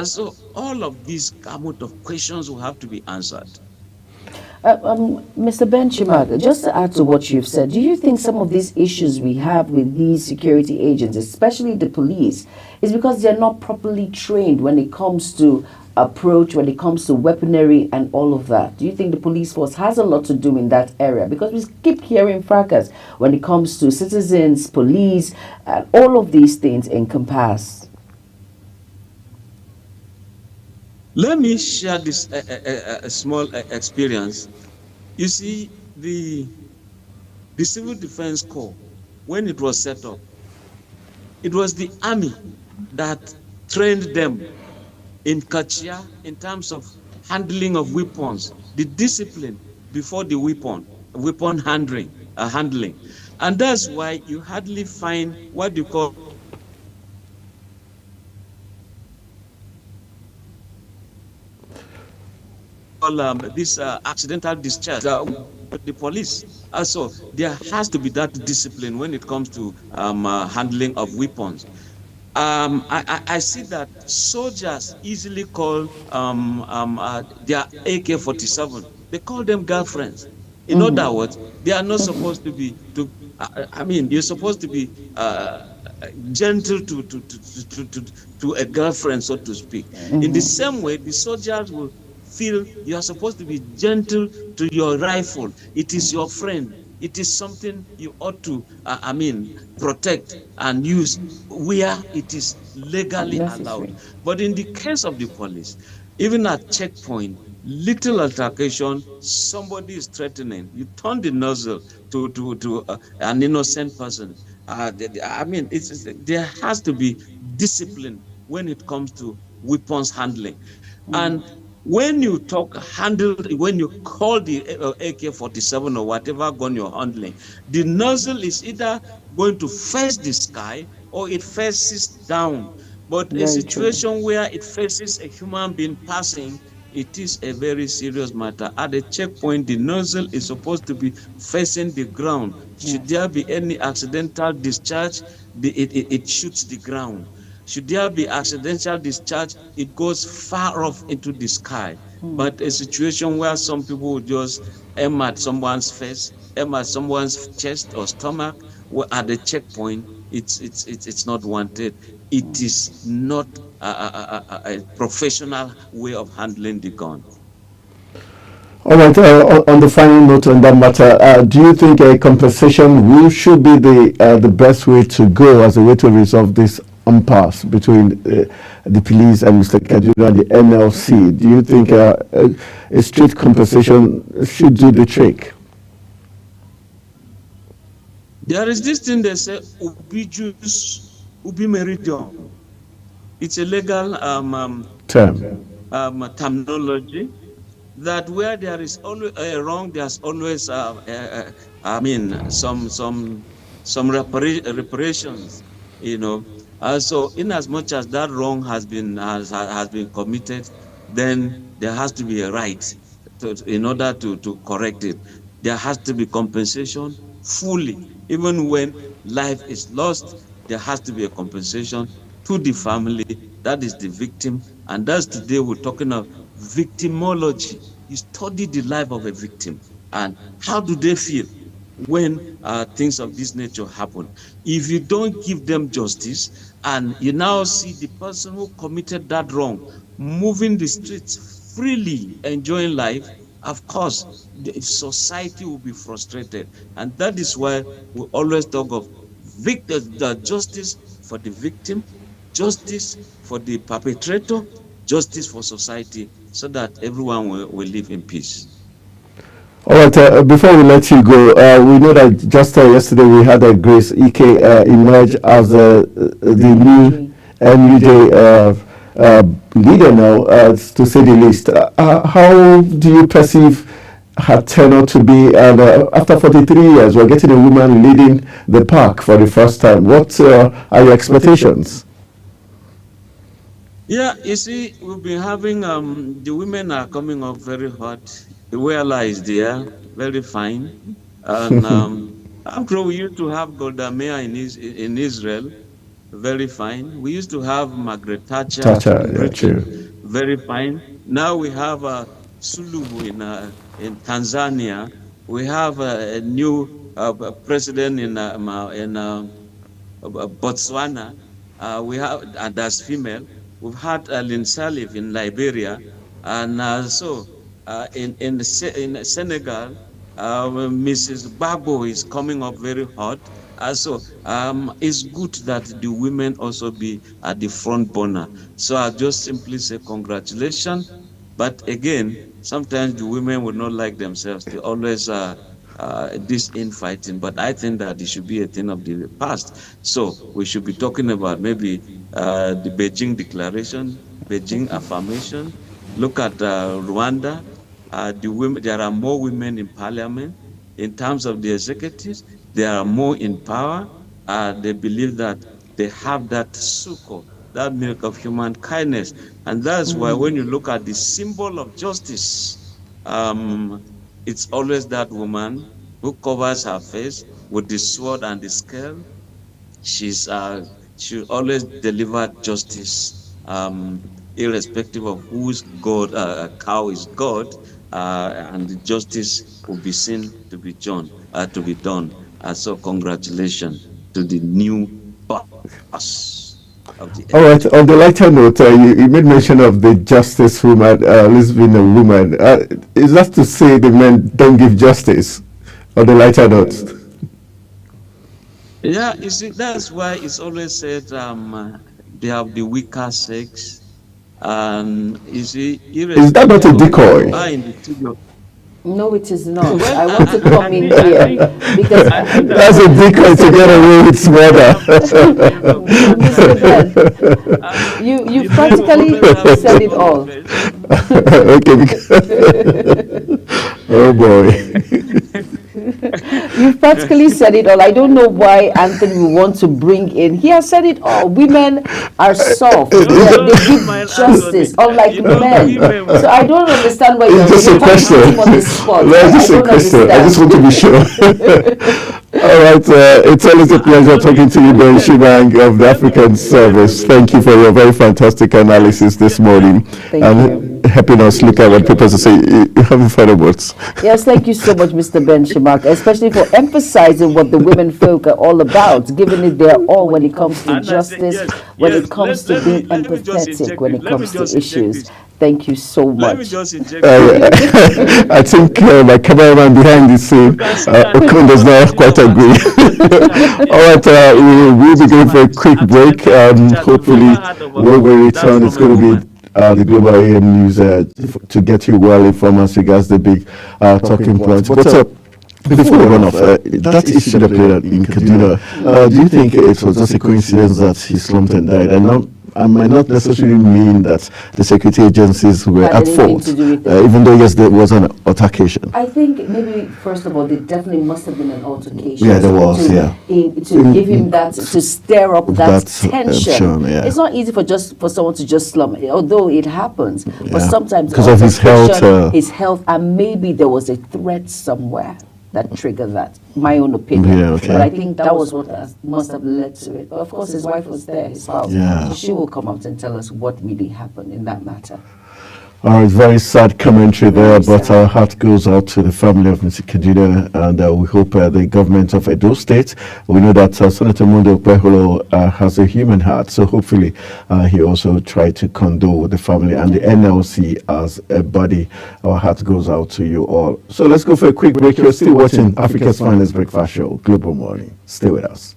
So all of these gamut of questions will have to be answered. Mr. Benchimad, just to add to what you've said, do you think some of these issues we have with these security agents, especially the police, is because they're not properly trained when it comes to approach, when it comes to weaponry and all of that? Do you think the police force has a lot to do in that area? Because we keep hearing fracas when it comes to citizens, police, and all of these things encompass. Let me share this a small experience. You see, the Civil Defense Corps, when it was set up, it was the army that trained them in Kachia in terms of handling of weapons, the discipline before the weapon handling. And that's why you hardly find what you call this accidental discharge with the police. Also, there has to be that discipline when it comes to handling of weapons. I see that soldiers easily call their AK-47. They call them girlfriends. In other words, they are not supposed to be. You're supposed to be gentle to a girlfriend, so to speak. In the same way, the soldiers will feel you are supposed to be gentle to your rifle. It is your friend. It is something you ought to, protect and use where it is legally allowed. But in the case of the police, even at checkpoint, little altercation, somebody is threatening, you turn the nozzle to an innocent person. There has to be discipline when it comes to weapons handling. And when you when you call the AK-47 or whatever gun you're handling, the nozzle is either going to face the sky or it faces down. But a situation where it faces a human being passing, it is a very serious matter. At a checkpoint, the nozzle is supposed to be facing the ground. Should there be any accidental discharge, it shoots the ground. Should there be accidental discharge, it goes far off into the sky. But a situation where some people would just aim at someone's face, aim at someone's chest or stomach, at the checkpoint, it's not wanted. It is not a professional way of handling the gun. All right, on the final note on that matter, do you think a compensation should be the best way to go as a way to resolve this impasse between the police and Mr. Kaduna and the NLC? Do you think a strict compensation should do the trick? There is this thing they say, ubi jus, ubi meridion. It's a legal terminology that where there is always a wrong, there's always some reparations, So in as much as that wrong has been committed, then there has to be a right in order to correct it. There has to be compensation fully. Even when life is lost, there has to be a compensation to the family, that is the victim. And that's today we're talking of victimology. You study the life of a victim and how do they feel when things of this nature happen. If you don't give them justice and you now see the person who committed that wrong moving the streets freely, enjoying life, of course, the society will be frustrated. And that is why we always talk of the justice for the victim, justice for the perpetrator, justice for society, so that everyone will live in peace. All right, before we let you go, we know that just yesterday we had Grace Ike emerge as the new NUJ leader now, to say the least. How do you perceive her tenure to be? And after 43 years, we're getting a woman leading the park for the first time. What are your expectations? Yeah, you see, we've been having, the women are coming up very hot. The Wella is there, very fine. And after we used to have Golda Meir in Israel, very fine. We used to have Margaret Thatcher, Britain, very fine. Now we have Suluhu in Tanzania. We have a new president in Botswana. We have, and that's female. We've had Lynn Salif in Liberia, and in Senegal, Mrs. Gbagbo is coming up very hot. It's good that the women also be at the front burner. So I just simply say congratulations. But again, sometimes the women will not like themselves. They always this infighting. But I think that it should be a thing of the past. So we should be talking about maybe the Beijing Declaration, Beijing Affirmation. Look at Rwanda. The women, there are more women in parliament. In terms of the executives, they are more in power. They believe that they have that sukkah, that milk of human kindness. And that's why when you look at the symbol of justice, it's always that woman who covers her face with the sword and the scale. She always deliver justice, irrespective of whose God, cow is God, and the justice will be seen to be done. So congratulations to the new boss of the. All right. On the lighter note, you made mention of the justice woman, Liz being a woman. Is that to say the men don't give justice? On the lighter note. Yeah, you see, that's why it's always said they have the weaker sex. And you see, is that not a decoy? No, it is not. I want to come in here because that's a decoy to get away with murder. You practically said it all. Okay. Oh boy. You practically said it all. I don't know why Anthony will want to bring in. He has said it all. Women are soft. They give justice, unlike men. So I don't understand why you're just a question. On the spot. Just a question. I just want to be sure. All right. It's always a pleasure talking to you, Ben Shibang of the African Service. Thank you for your very fantastic analysis this morning. Thank you. Helping us look at what people say. You have final words. Yes, thank you so much, Mr. Ben Shibang, especially for emphasizing what the women folk are all about, giving it their all when it comes to justice, when it comes to being empathetic, when it comes to issues. Thank you so much. Let me just inject I think my cameraman behind the scene, Okon, does not quite agree. All right, we'll be going for a quick break. Hopefully, when we return, it's going to be the Global AM News to get you well informed as regards the big talking points. But before we run off, that issue that played out in Kaduna, do you think it was just a coincidence that he slumped and died? And I might not necessarily mean that the security agencies were at fault, even though, yes, there was an altercation. I think maybe, first of all, there definitely must have been an altercation. Yeah, there was, to give him that, to stir up that tension. It's not easy for someone to just slump, although it happens. But sometimes because of his health, and maybe there was a threat somewhere that triggered that. My own opinion. Yeah, okay. But I think that was what must have led to it. But of course, his wife was there, his spouse. Yeah. So she will come out and tell us what really happened in that matter. All right, very sad commentary there, but our heart goes out to the family of Mr. Kaduna, and we hope the government of Edo State, we know that Senator Mundo Okpeholo has a human heart, so hopefully he also tried to condole with the family and the NLC as a body. Our heart goes out to you all. So let's go for a quick break. You're still watching Africa's Finest Breakfast Show, Global Morning. Stay with us.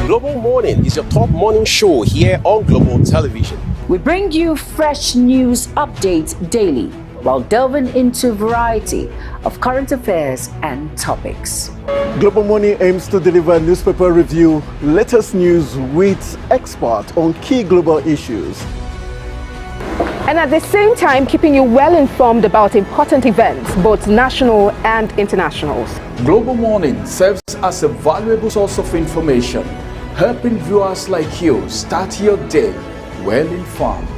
Global Morning is your top morning show here on Global Television. We bring you fresh news updates daily while delving into a variety of current affairs and topics. Global Morning aims to deliver newspaper review, latest news with experts on key global issues. And at the same time, keeping you well informed about important events, both national and internationals. Global Morning serves as a valuable source of information, helping viewers like you start your day well informed.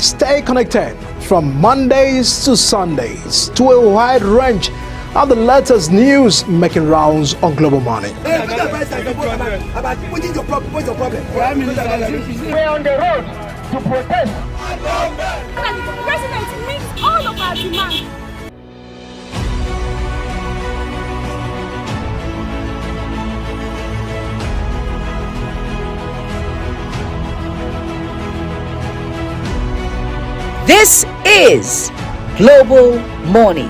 Stay connected from Mondays to Sundays to a wide range of the latest news making rounds on Global Morning. We're on the road to protest. The president meets all of our demands. This is Global Morning.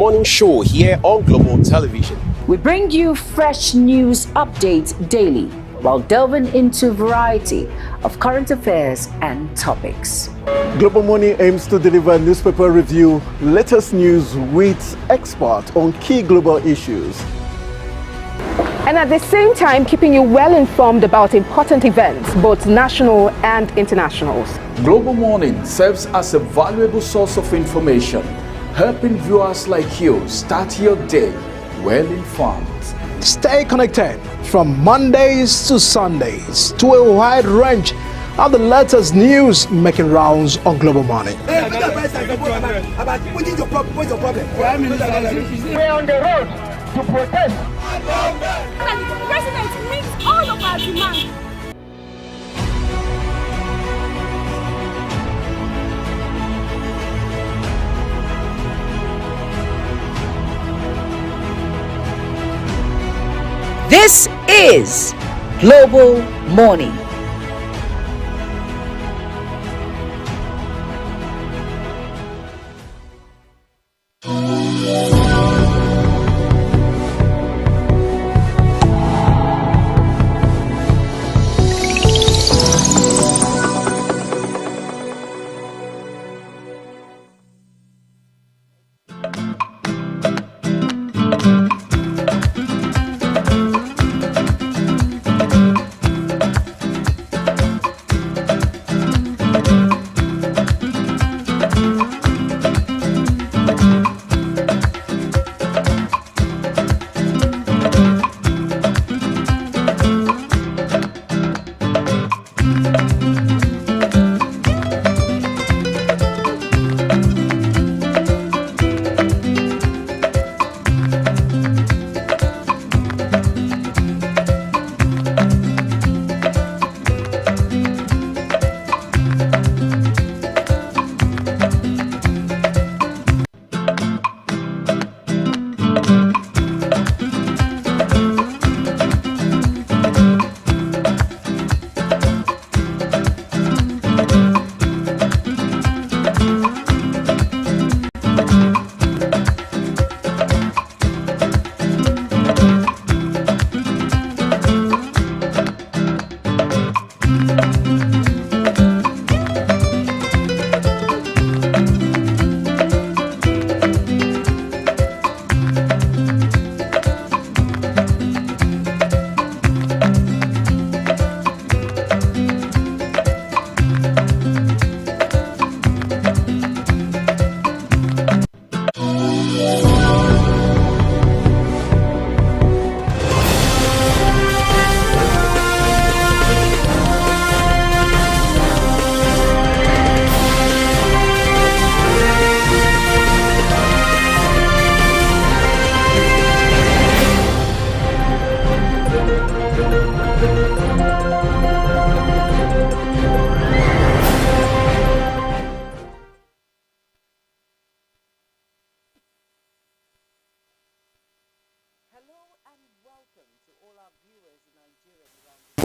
morning show here on Global Television. We bring you fresh news updates daily while delving into a variety of current affairs and topics. Global Morning aims to deliver newspaper review, latest news with experts on key global issues. And at the same time, keeping you well informed about important events, both national and international. Global Morning serves as a valuable source of information, helping viewers like you start your day well informed. Stay connected from Mondays to Sundays to a wide range of the latest news making rounds on Global Morning. We're on the road to protest. The president meets all of our demands. This is Global Morning.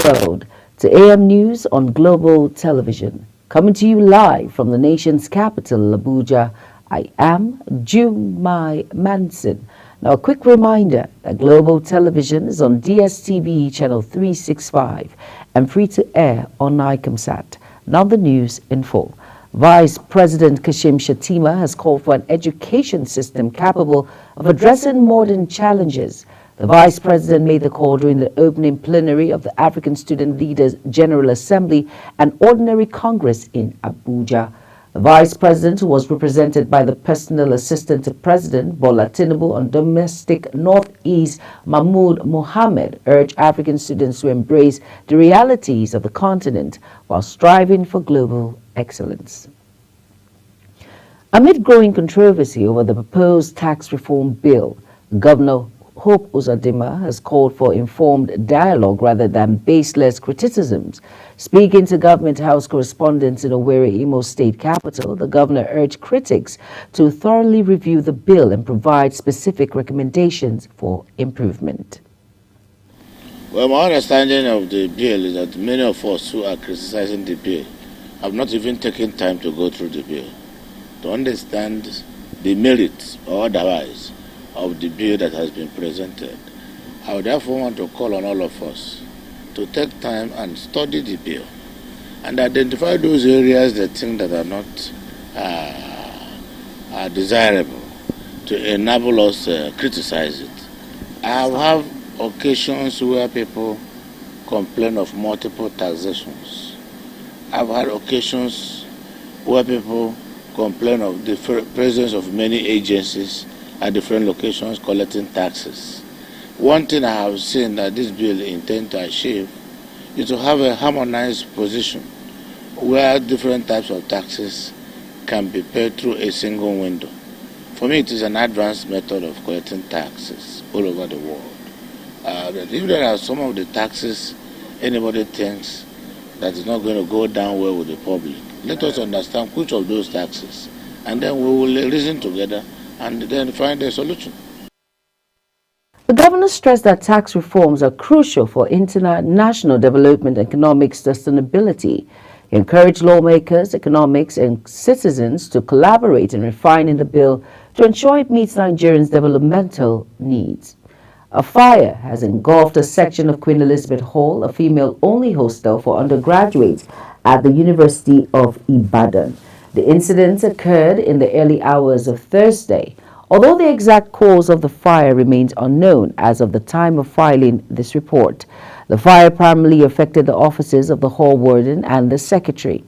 World to AM News on Global Television. Coming to you live from the nation's capital, Abuja, I am Jumai Manson. Now, a quick reminder that Global Television is on DSTV channel 365 and free to air on Nicomsat. Now the news in full. Vice President Kashim Shettima has called for an education system capable of addressing modern challenges. The Vice President made the call during the opening plenary of the African Student Leaders General Assembly and Ordinary Congress in Abuja. The Vice President, who was represented by the Personal Assistant to President Bola Tinubu on Domestic Northeast Mahmoud Mohammed, urged African students to embrace the realities of the continent while striving for global excellence. Amid growing controversy over the proposed tax reform bill, Governor Hope Uzodinma has called for informed dialogue rather than baseless criticisms. Speaking to Government House correspondents in Owerri, Imo State capital, the governor urged critics to thoroughly review the bill and provide specific recommendations for improvement. Well, my understanding of the bill is that many of us who are criticizing the bill have not even taken time to go through the bill, to understand the merits or otherwise of the bill that has been presented. I would therefore want to call on all of us to take time and study the bill and identify those areas that think that are not are desirable to enable us to criticize it. I have occasions where people complain of multiple taxations. I've had occasions where people complain of the presence of many agencies at different locations collecting taxes. One thing I have seen that this bill intends to achieve is to have a harmonized position where different types of taxes can be paid through a single window. For me, it is an advanced method of collecting taxes all over the world. If there are some of the taxes anybody thinks that is not going to go down well with the public, let us understand which of those taxes, and then we will reason together and then find a solution. The governor stressed that tax reforms are crucial for international development and economic sustainability. He encouraged lawmakers, economics, and citizens to collaborate in refining the bill to ensure it meets Nigerians' developmental needs. A fire has engulfed a section of Queen Elizabeth Hall, a female-only hostel for undergraduates at the University of Ibadan. The incident occurred in the early hours of Thursday. Although the exact cause of the fire remains unknown as of the time of filing this report, the fire primarily affected the offices of the hall warden and the secretary,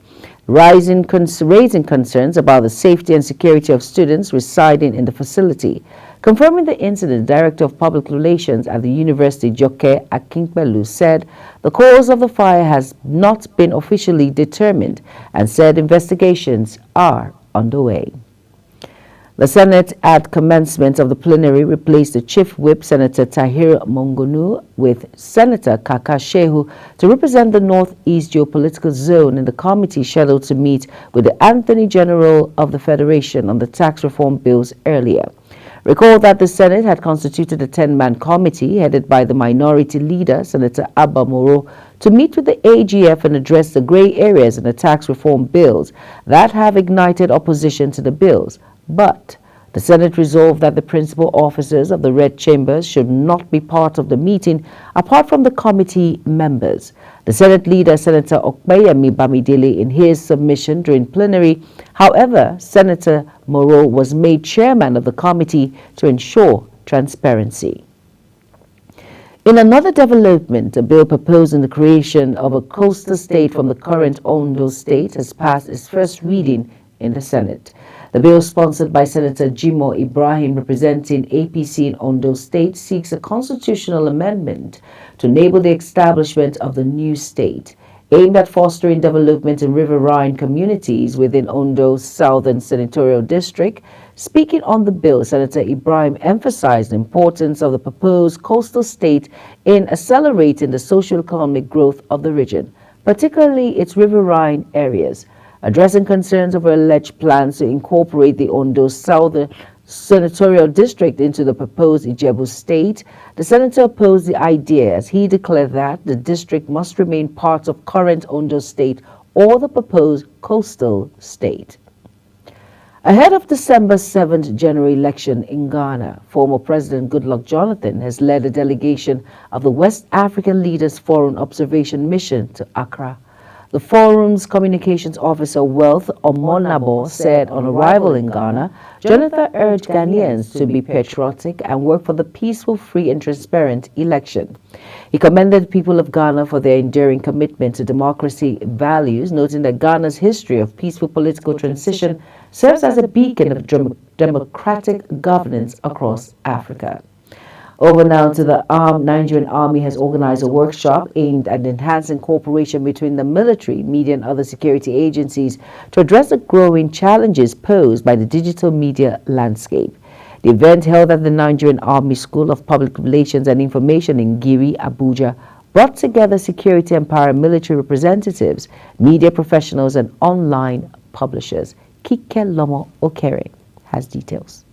raising concerns about the safety and security of students residing in the facility. Confirming the incident, Director of Public Relations at the University, Joke Akinpelu, said the cause of the fire has not been officially determined and said investigations are underway. The Senate, at commencement of the plenary, replaced the Chief Whip, Senator Tahir Mongunu, with Senator Kaka Shehu to represent the Northeast Geopolitical Zone in the committee scheduled to meet with the Attorney General of the Federation on the tax reform bills earlier. Recall that the Senate had constituted a 10-man committee headed by the minority leader, Senator Abba Moro, to meet with the AGF and address the gray areas in the tax reform bills that have ignited opposition to the bills. But the Senate resolved that the principal officers of the Red Chambers should not be part of the meeting apart from the committee members. The Senate leader, Senator Okpeyemi Bamidele, in his submission during plenary, however, Senator Moro was made chairman of the committee to ensure transparency. In another development, a bill proposing the creation of a coastal state from the current Ondo state has passed its first reading in the Senate. The bill, sponsored by Senator Jimo Ibrahim, representing APC in Ondo State, seeks a constitutional amendment to enable the establishment of the new state, aimed at fostering development in riverine communities within Ondo's Southern Senatorial District. Speaking on the bill, Senator Ibrahim emphasized the importance of the proposed coastal state in accelerating the socio-economic growth of the region, particularly its riverine areas. Addressing concerns over alleged plans to incorporate the Ondo Southern Senatorial District into the proposed Ijebu state, the senator opposed the idea as he declared that the district must remain part of current Ondo state or the proposed coastal state. Ahead of December 7th general election in Ghana, former President Goodluck Jonathan has led a delegation of the West African Leaders Forum Observation Mission to Accra. The forum's communications officer, Wealth Omonabo, said on arrival in Ghana, Jonathan urged Ghanaians to be patriotic and work for the peaceful, free and transparent election. He commended the people of Ghana for their enduring commitment to democracy values, noting that Ghana's history of peaceful political transition serves as a beacon of democratic governance across Africa. Over now to the Nigerian Army has organized a workshop aimed at enhancing cooperation between the military, media and other security agencies to address the growing challenges posed by the digital media landscape. The event, held at the Nigerian Army School of Public Relations and Information in Giri, Abuja, brought together security and paramilitary representatives, media professionals and online publishers. Kike Lomo Okere has details.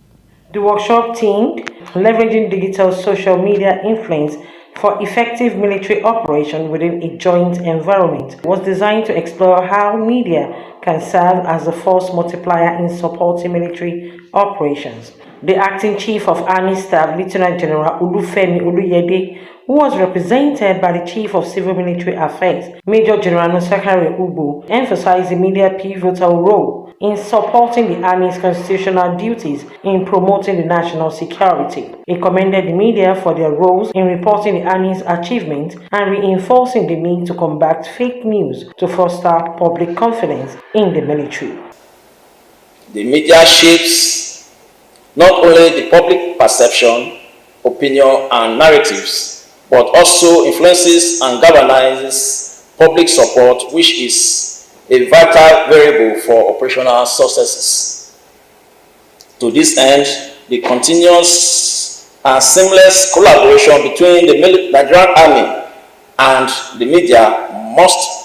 The workshop themed Leveraging Digital Social Media Influence for effective military operation within a joint environment was designed to explore how media can serve as a force multiplier in supporting military operations. The acting chief of Army Staff, Lieutenant General Olufemi Oluyede, who was represented by the Chief of Civil Military Affairs, Major General Nosakare Ubu, emphasized the media's pivotal role in supporting the Army's constitutional duties in promoting the national security. He commended the media for their roles in reporting the Army's achievements and reinforcing the need to combat fake news to foster public confidence in the military. The media shapes not only the public perception, opinion, and narratives, but also influences and galvanizes public support, which is a vital variable for operational successes. To this end, the continuous and seamless collaboration between the Nigerian Army and the media must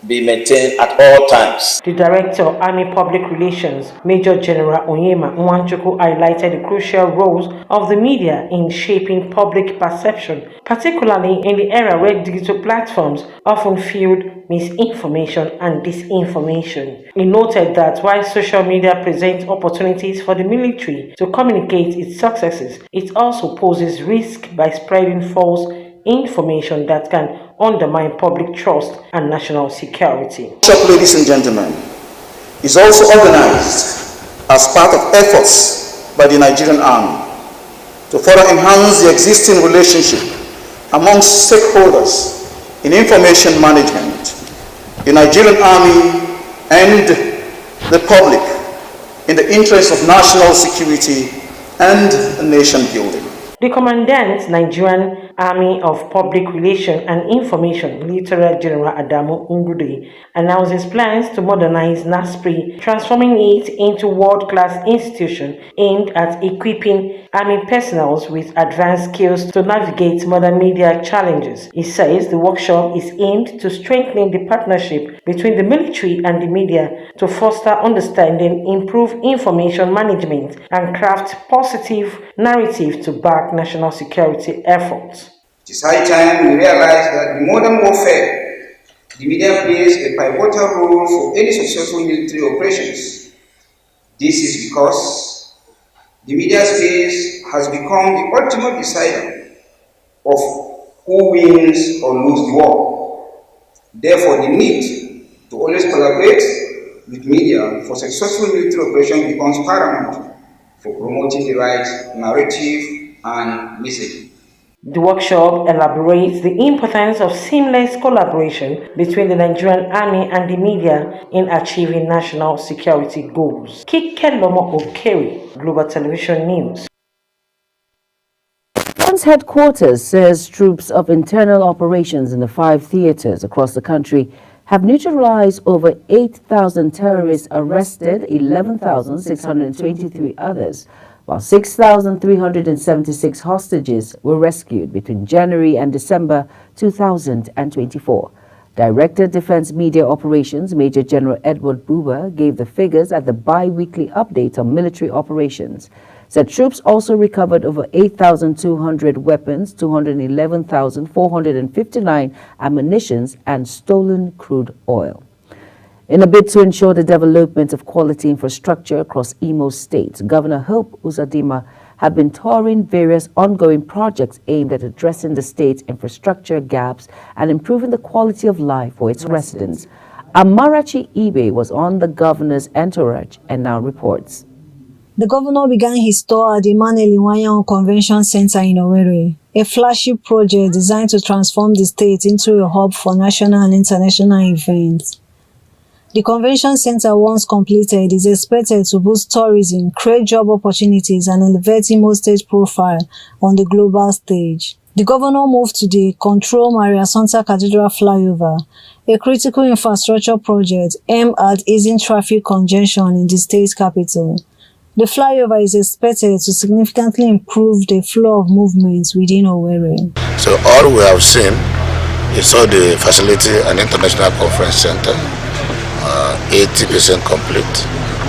be maintained at all times. The Director of Army Public Relations, Major General Onyema Nwanchukwu, highlighted the crucial roles of the media in shaping public perception, particularly in the era where digital platforms often fueled misinformation and disinformation. He noted that while social media presents opportunities for the military to communicate its successes, it also poses risk by spreading false information that can undermine public trust and national security. Ladies and gentlemen, is also organized as part of efforts by the Nigerian Army to further enhance the existing relationship amongst stakeholders in information management, the Nigerian Army and the public in the interest of national security and nation building. The Commandant, Nigerian Army of Public Relations and Information, Lieutenant General Adamu Ngude, announced his plans to modernize NASPRI, transforming it into a world-class institution aimed at equipping Army personnel with advanced skills to navigate modern media challenges. He says the workshop is aimed to strengthen the partnership between the military and the media to foster understanding, improve information management, and craft positive narrative to back national security efforts. It is high time we realize that in modern warfare, the media plays a pivotal role for any successful military operations. This is because the media space has become the ultimate decider of who wins or loses the war. Therefore, the need to always collaborate with media for successful military operations becomes paramount for promoting the right narrative and messaging. The workshop elaborates the importance of seamless collaboration between the Nigerian Army and the media in achieving national security goals. Kikelomo Okeri, Global Television News. Defense Headquarters says troops of internal operations in the 5 theaters across the country have neutralized over 8,000 terrorists, arrested 11,623 others, while 6,376 hostages were rescued between January and December 2024. Director Defense Media Operations Major General Edward Buba gave the figures at the bi-weekly update on military operations. Said troops also recovered over 8,200 weapons, 211,459 ammunitions, and stolen crude oil. In a bid to ensure the development of quality infrastructure across Imo State, Governor Hope Uzodimma have been touring various ongoing projects aimed at addressing the state's infrastructure gaps and improving the quality of life for its residents. Amarachi Ibe was on the governor's entourage and now reports. The governor began his tour at the Emmanuel Iwuanyanwu Convention Center in Owerri, a flagship project designed to transform the state into a hub for national and international events. The convention center, once completed, is expected to boost tourism, create job opportunities, and elevate Imo State's profile on the global stage. The governor moved to the Control Maria Assumpta Cathedral flyover, a critical infrastructure project aimed at easing traffic congestion in the state capital. The flyover is expected to significantly improve the flow of movements within Owerri. So all we have seen is all the facility and international conference center. 80% complete.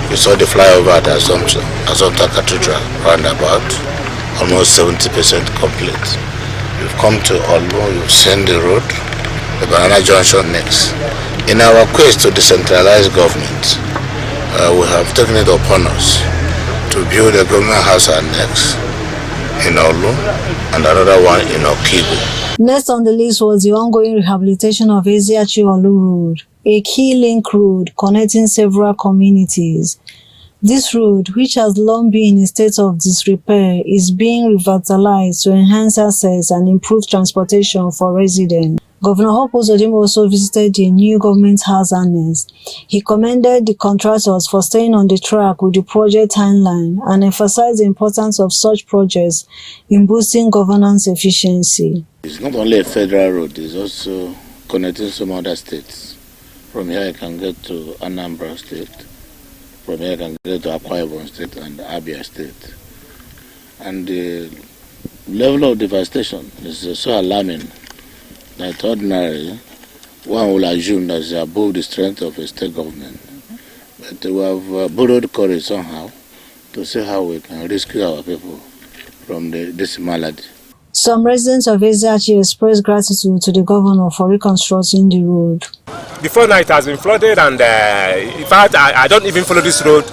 We saw the flyover at Assumpta Cathedral roundabout, almost 70% complete. You've come to Olu, you've seen the road, the Banana Junction next. In our quest to decentralize government, we have taken it upon us to build a government house next in Olu and another one in Okigwe. Next on the list was the ongoing rehabilitation of Eziachi-Olu Road, a key link road connecting several communities. This road, which has long been in a state of disrepair, is being revitalized to enhance access and improve transportation for residents. Governor Hope Uzodimma also visited the new government house annex. He commended the contractors for staying on the track with the project timeline and emphasized the importance of such projects in boosting governance efficiency. It's not only a federal road, it's also connecting some other states. From here you can get to Anambra State. From here you can get to Akwa Ibom State and Abia State. And the level of devastation is so alarming that ordinarily one will assume that it's above the strength of a state government. But we have borrowed courage somehow to see how we can rescue our people from this malady. Some residents of Eziachi expressed gratitude to the governor for reconstructing the road. Before now it has been flooded, and in fact I don't even follow this road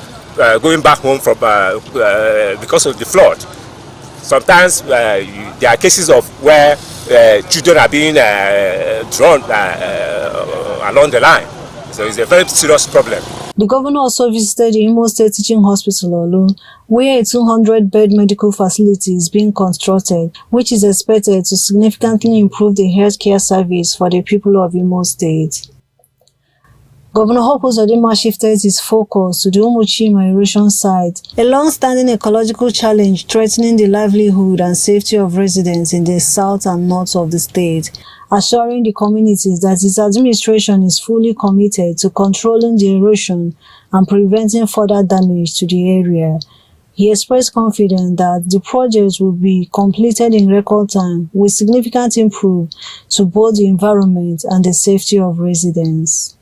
going back home from because of the flood. Sometimes there are cases of where children are being drawn along the line. So it's a very serious problem. The governor also visited the Imo State Teaching Hospital, Olu, where a 200-bed medical facility is being constructed, which is expected to significantly improve the healthcare service for the people of Imo State. Governor Hope Uzodimma shifted his focus to the Umuchima erosion site, a long-standing ecological challenge threatening the livelihood and safety of residents in the south and north of the state, assuring the communities that his administration is fully committed to controlling the erosion and preventing further damage to the area. He expressed confidence that the project will be completed in record time with significant improvement to both the environment and the safety of residents.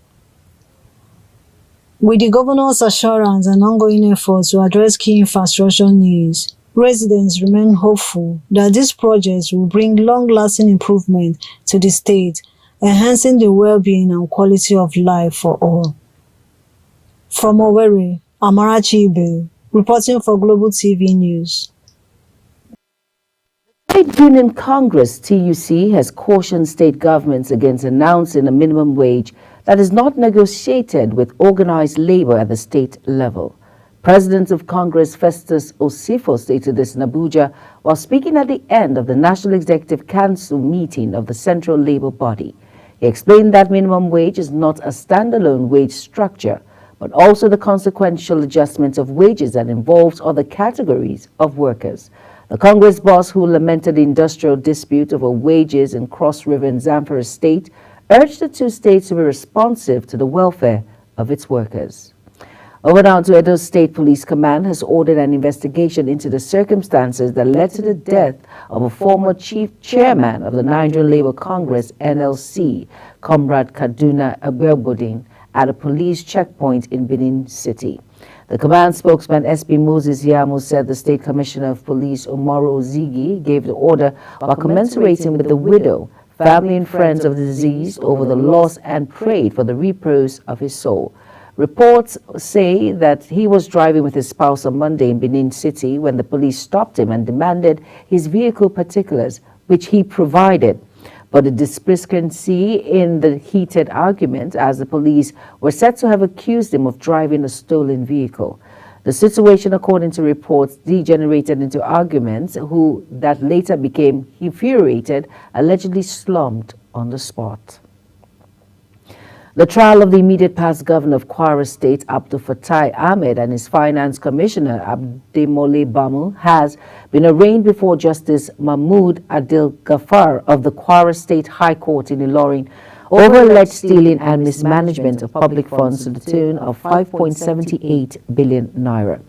With the governor's assurance and ongoing efforts to address key infrastructure needs, residents remain hopeful that these projects will bring long-lasting improvement to the state, enhancing the well-being and quality of life for all. From Owerri, Amarachi Ibe, reporting for Global TV News. Trade Union Congress, TUC, has cautioned state governments against announcing a minimum wage that is not negotiated with organized labor at the state level. President of Congress Festus Osifo stated this in Abuja while speaking at the end of the National Executive Council meeting of the central labor body. He explained that minimum wage is not a standalone wage structure, but also the consequential adjustment of wages that involves other categories of workers. The Congress boss, who lamented the industrial dispute over wages in Cross River and Zamfara State, urged the two states to be responsive to the welfare of its workers. Over now to Edo State Police Command has ordered an investigation into the circumstances that led to the death of a former chief chairman of the Nigerian Labour Congress, NLC, Comrade Kaduna Agbebodin, at a police checkpoint in Benin City. The command spokesman SP Moses Yamo said the State Commissioner of Police Umaru Ozigi gave the order while commiserating with the widow, family and friends of the deceased over the loss and prayed for the repose of his soul. Reports say that he was driving with his spouse on Monday in Benin City when the police stopped him and demanded his vehicle particulars, which he provided. But a discrepancy in the heated argument, as the police were said to have accused him of driving a stolen vehicle. The situation, according to reports, degenerated into arguments that later became infuriated, allegedly slumped on the spot. The trial of the immediate past governor of Kwara State, Abdul Fatai Ahmed, and his finance commissioner, Abdemole Bamu, has been arraigned before Justice Mahmood Adil Ghaffar of the Kwara State High Court in Ilorin over alleged stealing and mismanagement of public funds to the tune of 5.78 billion naira.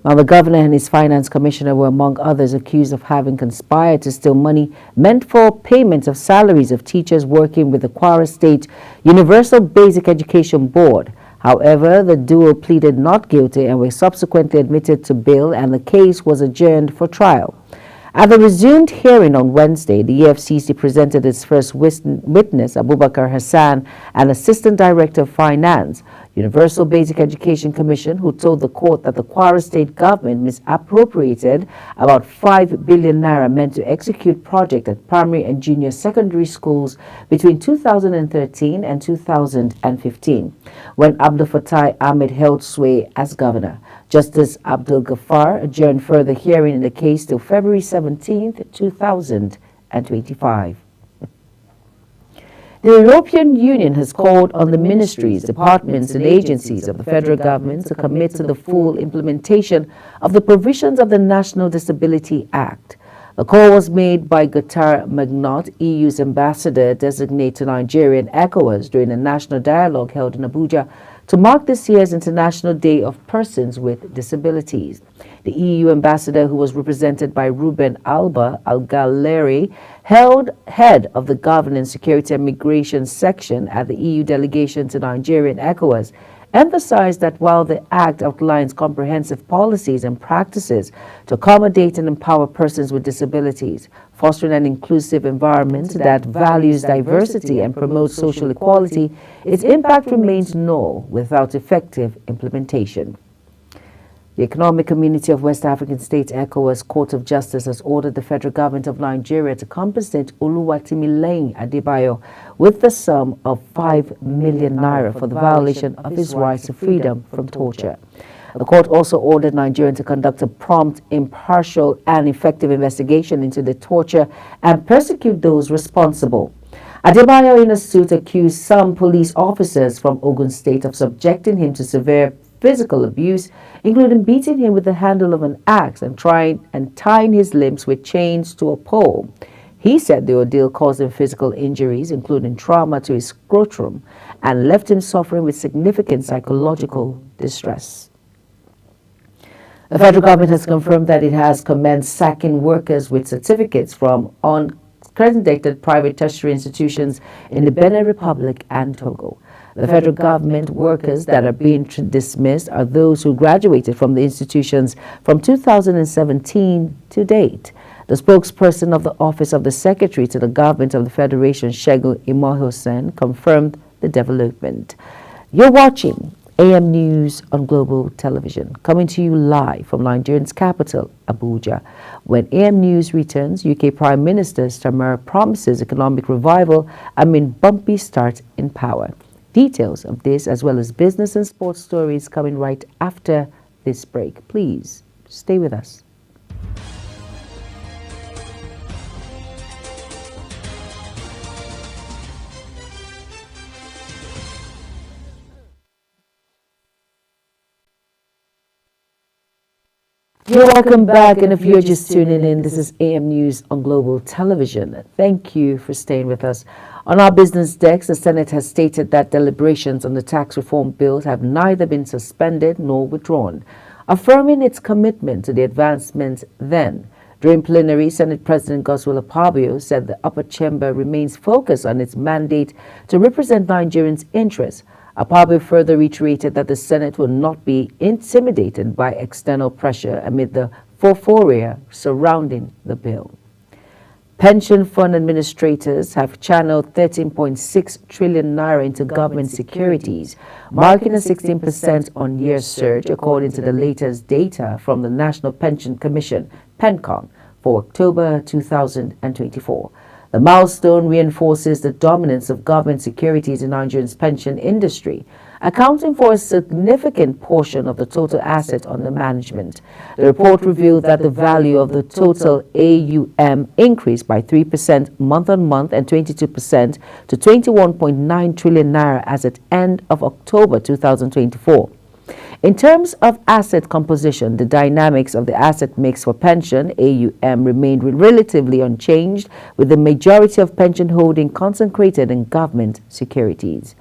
Now, the governor and his finance commissioner were among others accused of having conspired to steal money meant for payment of salaries of teachers working with the Kwara State Universal Basic Education Board. However, the duo pleaded not guilty and were subsequently admitted to bail, and the case was adjourned for trial. At the resumed hearing on Wednesday, the EFCC presented its first witness, Abubakar Hassan, an Assistant Director of Finance, Universal Basic Education Commission, who told the court that the Kwara State government misappropriated about 5 billion naira meant to execute projects at primary and junior secondary schools between 2013 and 2015, when Abdul Fattah Ahmed held sway as governor. Justice Abdul Ghaffar adjourned further hearing in the case till February 17, 2025. The European Union has called on the ministries, departments, and agencies of the federal government to commit to the full implementation of the provisions of the National Disability Act. The call was made by Gatar Magnot, EU's ambassador designate to Nigeria and ECOWAS, during a national dialogue held in Abuja to mark this year's International Day of Persons with Disabilities. The EU ambassador, who was represented by Ruben Alba Al-Galeri, held head of the Governance, Security and Migration section at the EU delegation to Nigeria and ECOWAS, emphasized that while the Act outlines comprehensive policies and practices to accommodate and empower persons with disabilities, fostering an inclusive environment that values diversity and promotes social equality, its impact remains null without effective implementation. The Economic Community of West African States, ECOWAS Court of Justice, has ordered the federal government of Nigeria to compensate Oluwatimileyin Adebayo with the sum of 5 million naira for the violation of his rights to freedom from torture. The court also ordered Nigeria to conduct a prompt, impartial, and effective investigation into the torture and persecute those responsible. Adebayo, in a suit, accused some police officers from Ogun State of subjecting him to severe physical abuse, including beating him with the handle of an axe and tying his limbs with chains to a pole. He said the ordeal caused him physical injuries, including trauma to his scrotum, and left him suffering with significant psychological distress. The federal government has confirmed that it has commenced sacking workers with certificates from uncredited private tertiary institutions in the Benin Republic and Togo. The federal government workers that are being dismissed are those who graduated from the institutions from 2017 to date. The spokesperson of the Office of the Secretary to the Government of the Federation, Shegun Imohosen, confirmed the development. You're watching AM News on Global Television, coming to you live from Nigeria's capital, Abuja. When AM News returns, UK Prime Minister Starmer promises economic revival amid bumpy start in power. Details of this, as well as business and sports stories, coming right after this break. Please stay with us. You're welcome back, and if you're just tuning in, this is AM News on Global Television. Thank you for staying with us. On our business desk, the Senate has stated that deliberations on the tax reform bills have neither been suspended nor withdrawn, affirming its commitment to the advancement then. During plenary, Senate President Godswill Akpabio said the upper chamber remains focused on its mandate to represent Nigerians' interests. Akpabio further reiterated that the Senate will not be intimidated by external pressure amid the euphoria surrounding the bill. Pension fund administrators have channeled 13.6 trillion naira into government securities, marking a 16% on-year surge, according to the latest data from the National Pension Commission, PENCOM, for October 2024. The milestone reinforces the dominance of government securities in Nigeria's pension industry, accounting for a significant portion of the total asset under management. The report revealed that the value of the total AUM increased by 3% month-on-month and 22% to 21.9 trillion naira as at end of October 2024. In terms of asset composition, the dynamics of the asset mix for pension AUM remained relatively unchanged, with the majority of pension holding concentrated in government securities.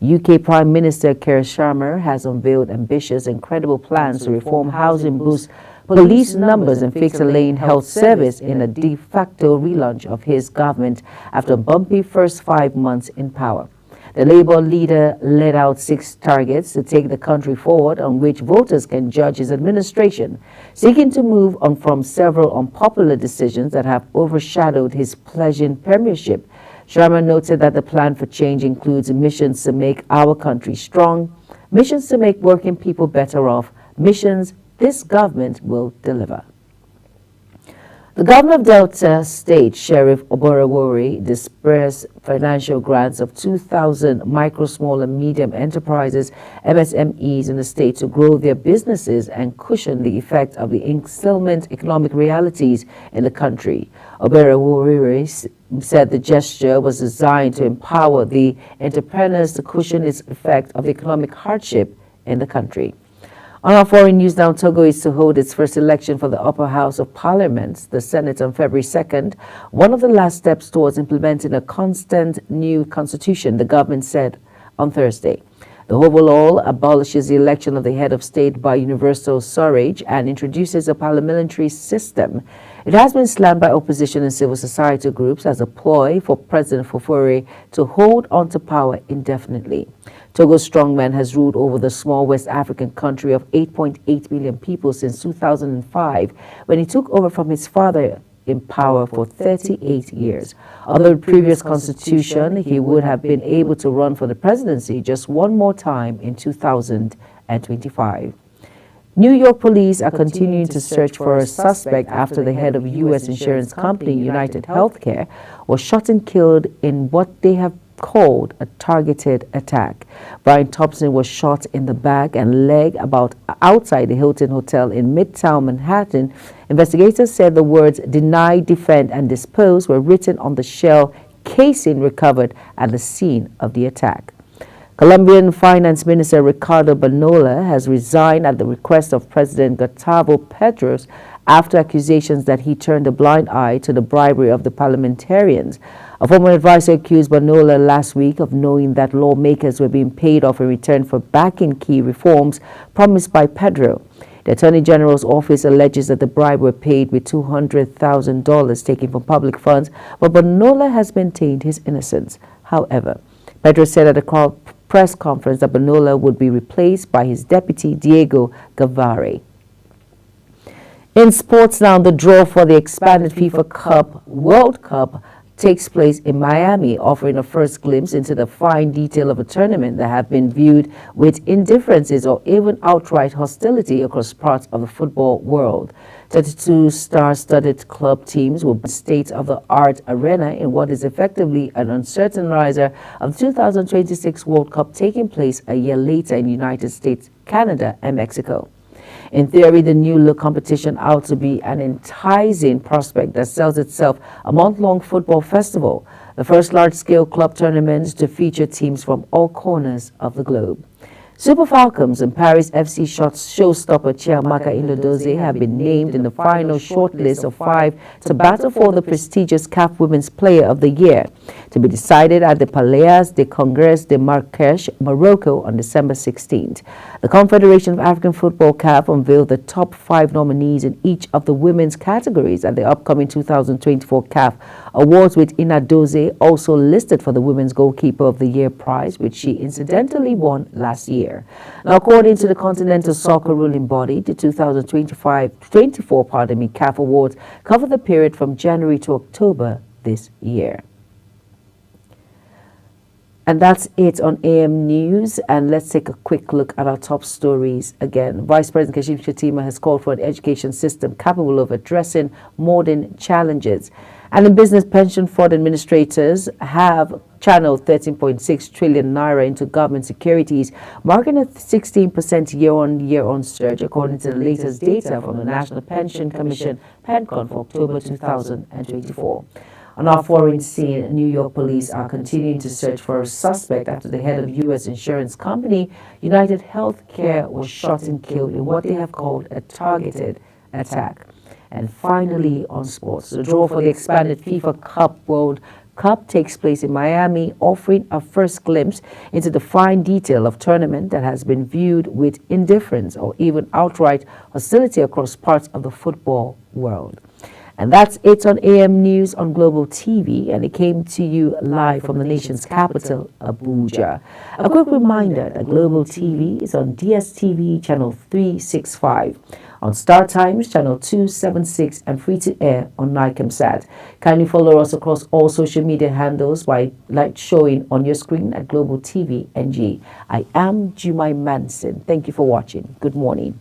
UK Prime Minister Keir Starmer has unveiled ambitious and credible plans to reform housing, boost police numbers, and fix a lane health service in a de facto relaunch of his government after a bumpy first 5 months in power. The Labour leader laid out 6 targets to take the country forward on which voters can judge his administration, seeking to move on from several unpopular decisions that have overshadowed his pledging premiership. Sharma noted that the plan for change includes missions to make our country strong, missions to make working people better off, missions this government will deliver. The governor of Delta State, Sheriff Oborowori, dispersed financial grants of 2,000 micro, small and medium enterprises, MSMEs in the state to grow their businesses and cushion the effect of the inclement economic realities in the country. Oborowori said the gesture was designed to empower the entrepreneurs to cushion its effect of economic hardship in the country. On our foreign news now, Togo is to hold its first election for the upper house of parliament, the Senate, on February 2nd, one of the last steps towards implementing a constant new constitution, the government said on Thursday. The overall abolishes the election of the head of state by universal suffrage and introduces a parliamentary system. It has been slammed by opposition and civil society groups as a ploy for President Fofore to hold onto power indefinitely. Togo's strongman has ruled over the small West African country of 8.8 million people since 2005, when he took over from his father in power for 38 years. Under the previous constitution, he would have been able to run for the presidency just one more time in 2025. New York police are continuing to search for a suspect after the head of U.S. insurance company United Healthcare was shot and killed in what they have called a targeted attack. Brian Thompson was shot in the back and leg outside the Hilton Hotel in Midtown Manhattan. Investigators said the words "deny, defend, and dispose" were written on the shell casing recovered at the scene of the attack. Colombian Finance Minister Ricardo Banola has resigned at the request of President Gustavo Petro after accusations that he turned a blind eye to the bribery of the parliamentarians. A former advisor accused Banola last week of knowing that lawmakers were being paid off in return for backing key reforms promised by Pedro. The Attorney General's office alleges that the bribe were paid with $200,000 taken from public funds, but Banola has maintained his innocence. However, Pedro said at a press conference that Banola would be replaced by his deputy, Diego Gavari. In sports now, the draw for the expanded FIFA World Cup takes place in Miami, offering a first glimpse into the fine detail of a tournament that have been viewed with indifferences or even outright hostility across parts of the football world. 32 star-studded club teams will be state-of-the-art arena in what is effectively an uncertainizer of the 2026 World Cup taking place a year later in the United States, Canada, and Mexico. In theory, the new-look competition ought to be an enticing prospect that sells itself a month-long football festival, the first large-scale club tournament to feature teams from all corners of the globe. Super Falcons and Paris FC showstopper Chiamaka Nnadozie have been named in the final shortlist of 5 to battle for the prestigious CAF Women's Player of the Year, to be decided at the Palais de Congrès de Marrakech, Morocco on December 16th. The Confederation of African Football CAF unveiled the top 5 nominees in each of the women's categories at the upcoming 2024 CAF Awards, with Nnadozie also listed for the Women's Goalkeeper of the Year prize, which she incidentally won last year. Now, according to the Continental Soccer ruling body, the 2024 CAF Awards cover the period from January to October this year. And that's it on AM News. And let's take a quick look at our top stories again. Vice President Kashim Shettima has called for an education system capable of addressing modern challenges. And in business, pension fund administrators have channeled 13.6 trillion naira into government securities, marking a 16% year-on-year surge, according to the latest data from the National Pension Commission, PENCON, for October 2024. On our foreign scene, New York police are continuing to search for a suspect after the head of U.S. insurance company United Healthcare was shot and killed in what they have called a targeted attack. And finally, on sports, the draw for the expanded FIFA World Cup takes place in Miami, offering a first glimpse into the fine detail of tournament that has been viewed with indifference or even outright hostility across parts of the football world. And that's it on AM News on Global TV, and it came to you live from the nation's capital, Abuja. A quick reminder that Global TV is on DSTV channel 365, on Star Times channel 276, and free to air on Nicomsat. Kindly follow us across all social media handles by showing on your screen at Global TV NG. I am Jumai Manson. Thank you for watching. Good morning.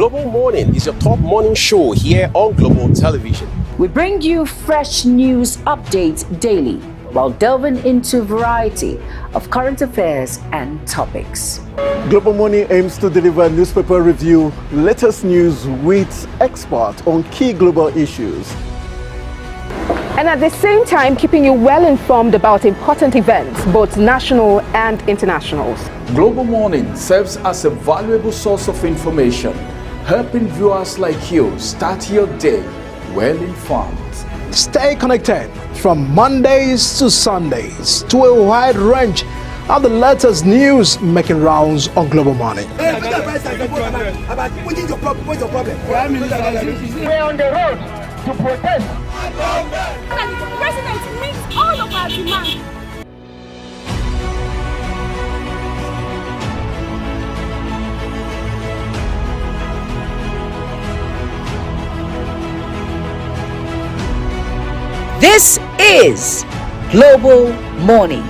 Global Morning is your top morning show here on Global Television. We bring you fresh news updates daily while delving into a variety of current affairs and topics. Global Morning aims to deliver newspaper review, latest news with experts on key global issues. And at the same time, keeping you well informed about important events, both national and international. Global Morning serves as a valuable source of information, helping viewers like you start your day well informed. Stay connected from Mondays to Sundays to a wide range of the latest news making rounds on Global Morning. We're on the road to protest. The president meets all of our demands. This is Global Morning.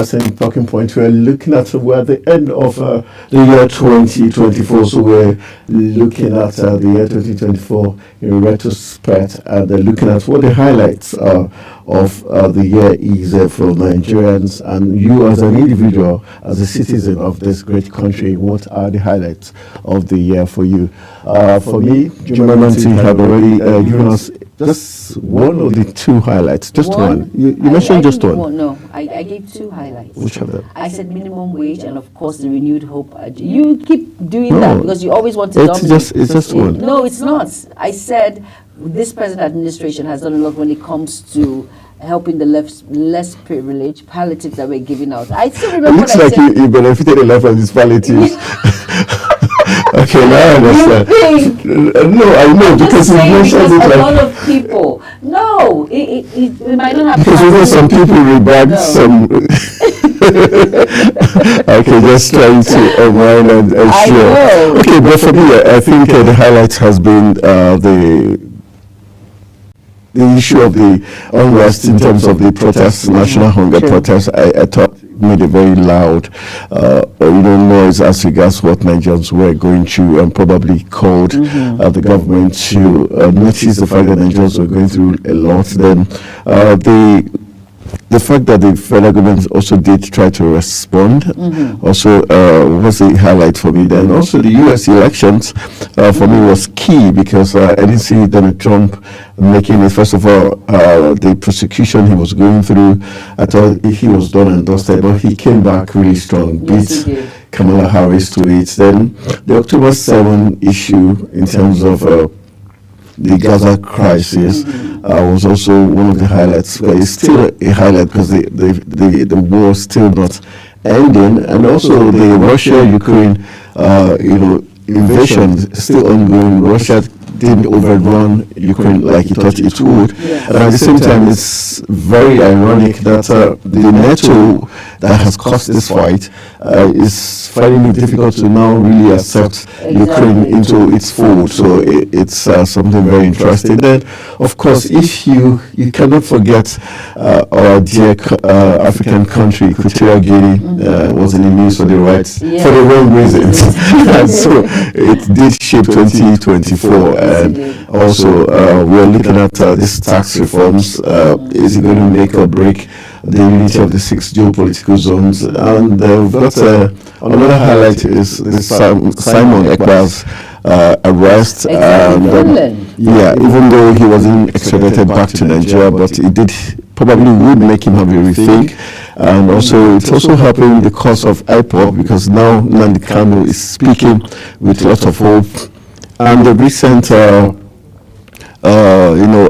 interesting talking point. We're looking at we're at the end of the year 2024, so we're looking at the year 2024 in retrospect and looking at what the highlights of the year is for Nigerians and you as an individual, as a citizen of this great country. What are the highlights of the year for you? For me, Jumananti have already given us just one of the two highlights. Just one. You mentioned just one. No, I gave two highlights. Which of them? I said minimum wage and of course the renewed hope. You keep doing that because you always want to dominate. It's just one. No, it's not. I said this present administration has done a lot when it comes to helping the less privileged palliatives that we're giving out. I still remember. It looks like you benefited a lot from these palliatives. Okay, now I understand. No, I know because you mentioned it a like lot of people. No, it might not have. Because you know some people rebag some. Okay, just trying to unwind and share. Okay, but for me, I think the highlight has been the issue of the unrest in terms of the protests, national hunger protests. I thought it made a very loud noise as regards what Nigerians were going through and probably called the government to notice the fact that Nigerians were going through a lot. Then the fact that the federal government also did try to respond also was a highlight for me. Then also the U.S. elections for me was key because I didn't see Donald Trump making it. First of all, the prosecution he was going through, I thought he was done and dusted, but he came back really strong, beat Kamala Harris to it. Then the October 7 issue in terms of the Gaza crisis was also one of the highlights, but it's still a highlight because the war is still not ending, and also the Russia-Ukraine invasion is still ongoing. Russia didn't overrun Ukraine like he thought it would. And at the same time, it's very ironic that the NATO that has caused this fight is finding it difficult to now really accept Ukraine into its fold. So it's something very interesting. Then, of course, if you cannot forget our dear African country, Equatorial Guinea, was in the news for the wrong reasons. And so it did shape 2024. And also, we're looking at these tax reforms. Is it going to make or break the unity of the 6 geopolitical zones? And we've got another highlight is Simon Ekpa's arrest. Even though he wasn't extradited back to Nigeria, but it probably would make him have a rethink. And also, it's also helping the cause of IPOB because now Nnamdi Kanu is speaking with lots of hope. And the recent,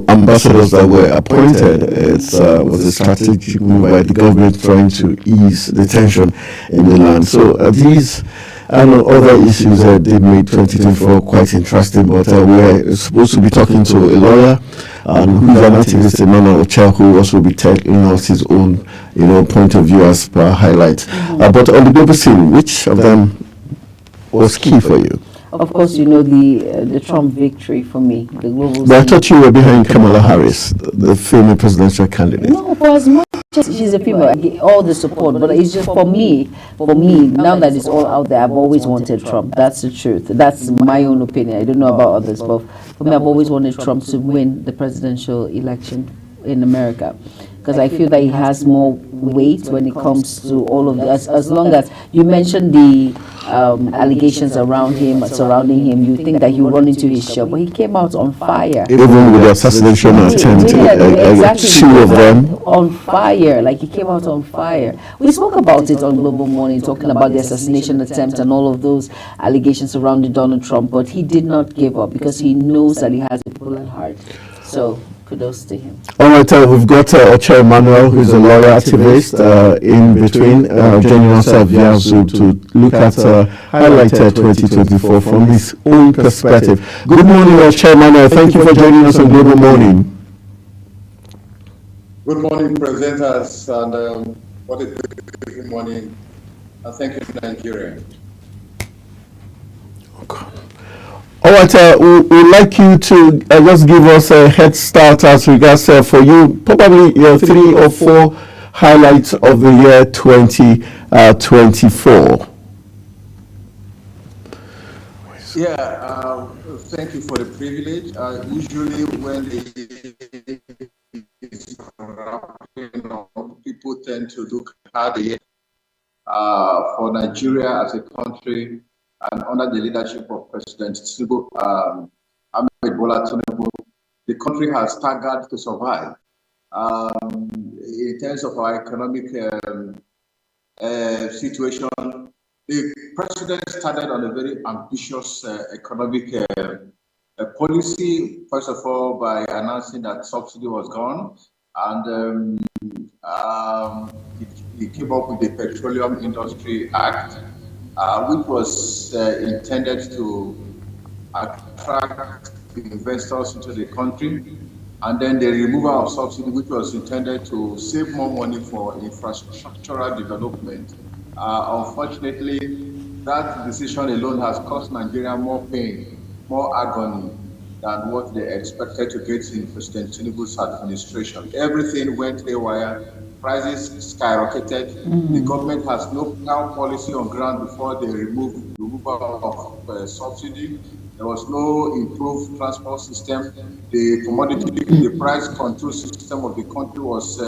ambassadors that were appointed, it was a strategic move by the government trying to ease the tension in the land. So these and other issues did make 2024 quite interesting. But we're supposed to be talking to a lawyer who's an activist, Emmanuel Ocha, who will also be telling us his own, point of view as per highlight. But on the global scene, which of them was key for you? Of course, the Trump victory for me, the global. But I thought you were behind Kamala Harris, the female presidential candidate. No, for as much as she's a female, I get all the support. But it's just for me, now that it's all out there, I've always wanted Trump. That's the truth. That's my own opinion. I don't know about others, but for me, I've always wanted Trump to win the presidential election in America. Because I feel that he has more weight when it comes to all of this. As long as you mentioned the allegations surrounding him, you think that he will run into his shell. But he came out on fire. Even with the assassination attempt, two of them. On fire, like he came out on fire. We spoke about it on Global Morning, talking about the assassination attempt and all of those allegations surrounding Donald Trump. But he did not give up because he knows that he has a people at heart. So kudos to him. All right, we've got Ocha Emmanuel, who's a lawyer activist, in between, joining us via Zoom to look at highlighted 2024 from his own perspective. Good morning, Ocha Emmanuel. Thank you for joining us on Global Morning. Good morning, presenters, and what a great morning. And thank you, Nigeria. Okay. All right, we'd like you to just give us a head start as regards for you, probably 3 or 4 highlights of the year 2024. Yeah, thank you for the privilege. Usually when people tend to look at the year for Nigeria as a country and under the leadership of President Tinubu, Ahmed Bola Tinubu, the country has staggered to survive. In terms of our economic situation, the president started on a very ambitious economic policy, first of all, by announcing that subsidy was gone, and he came up with the Petroleum Industry Act, which was intended to attract investors into the country, and then the removal of subsidy, which was intended to save more money for infrastructural development. Unfortunately, that decision alone has cost Nigeria more pain, more agony than what they expected to get in President Tinubu's administration. Everything went haywire, prices skyrocketed. The government has no policy on ground before they removal of subsidy. There was no improved transport system. The commodity, the price control system of the country was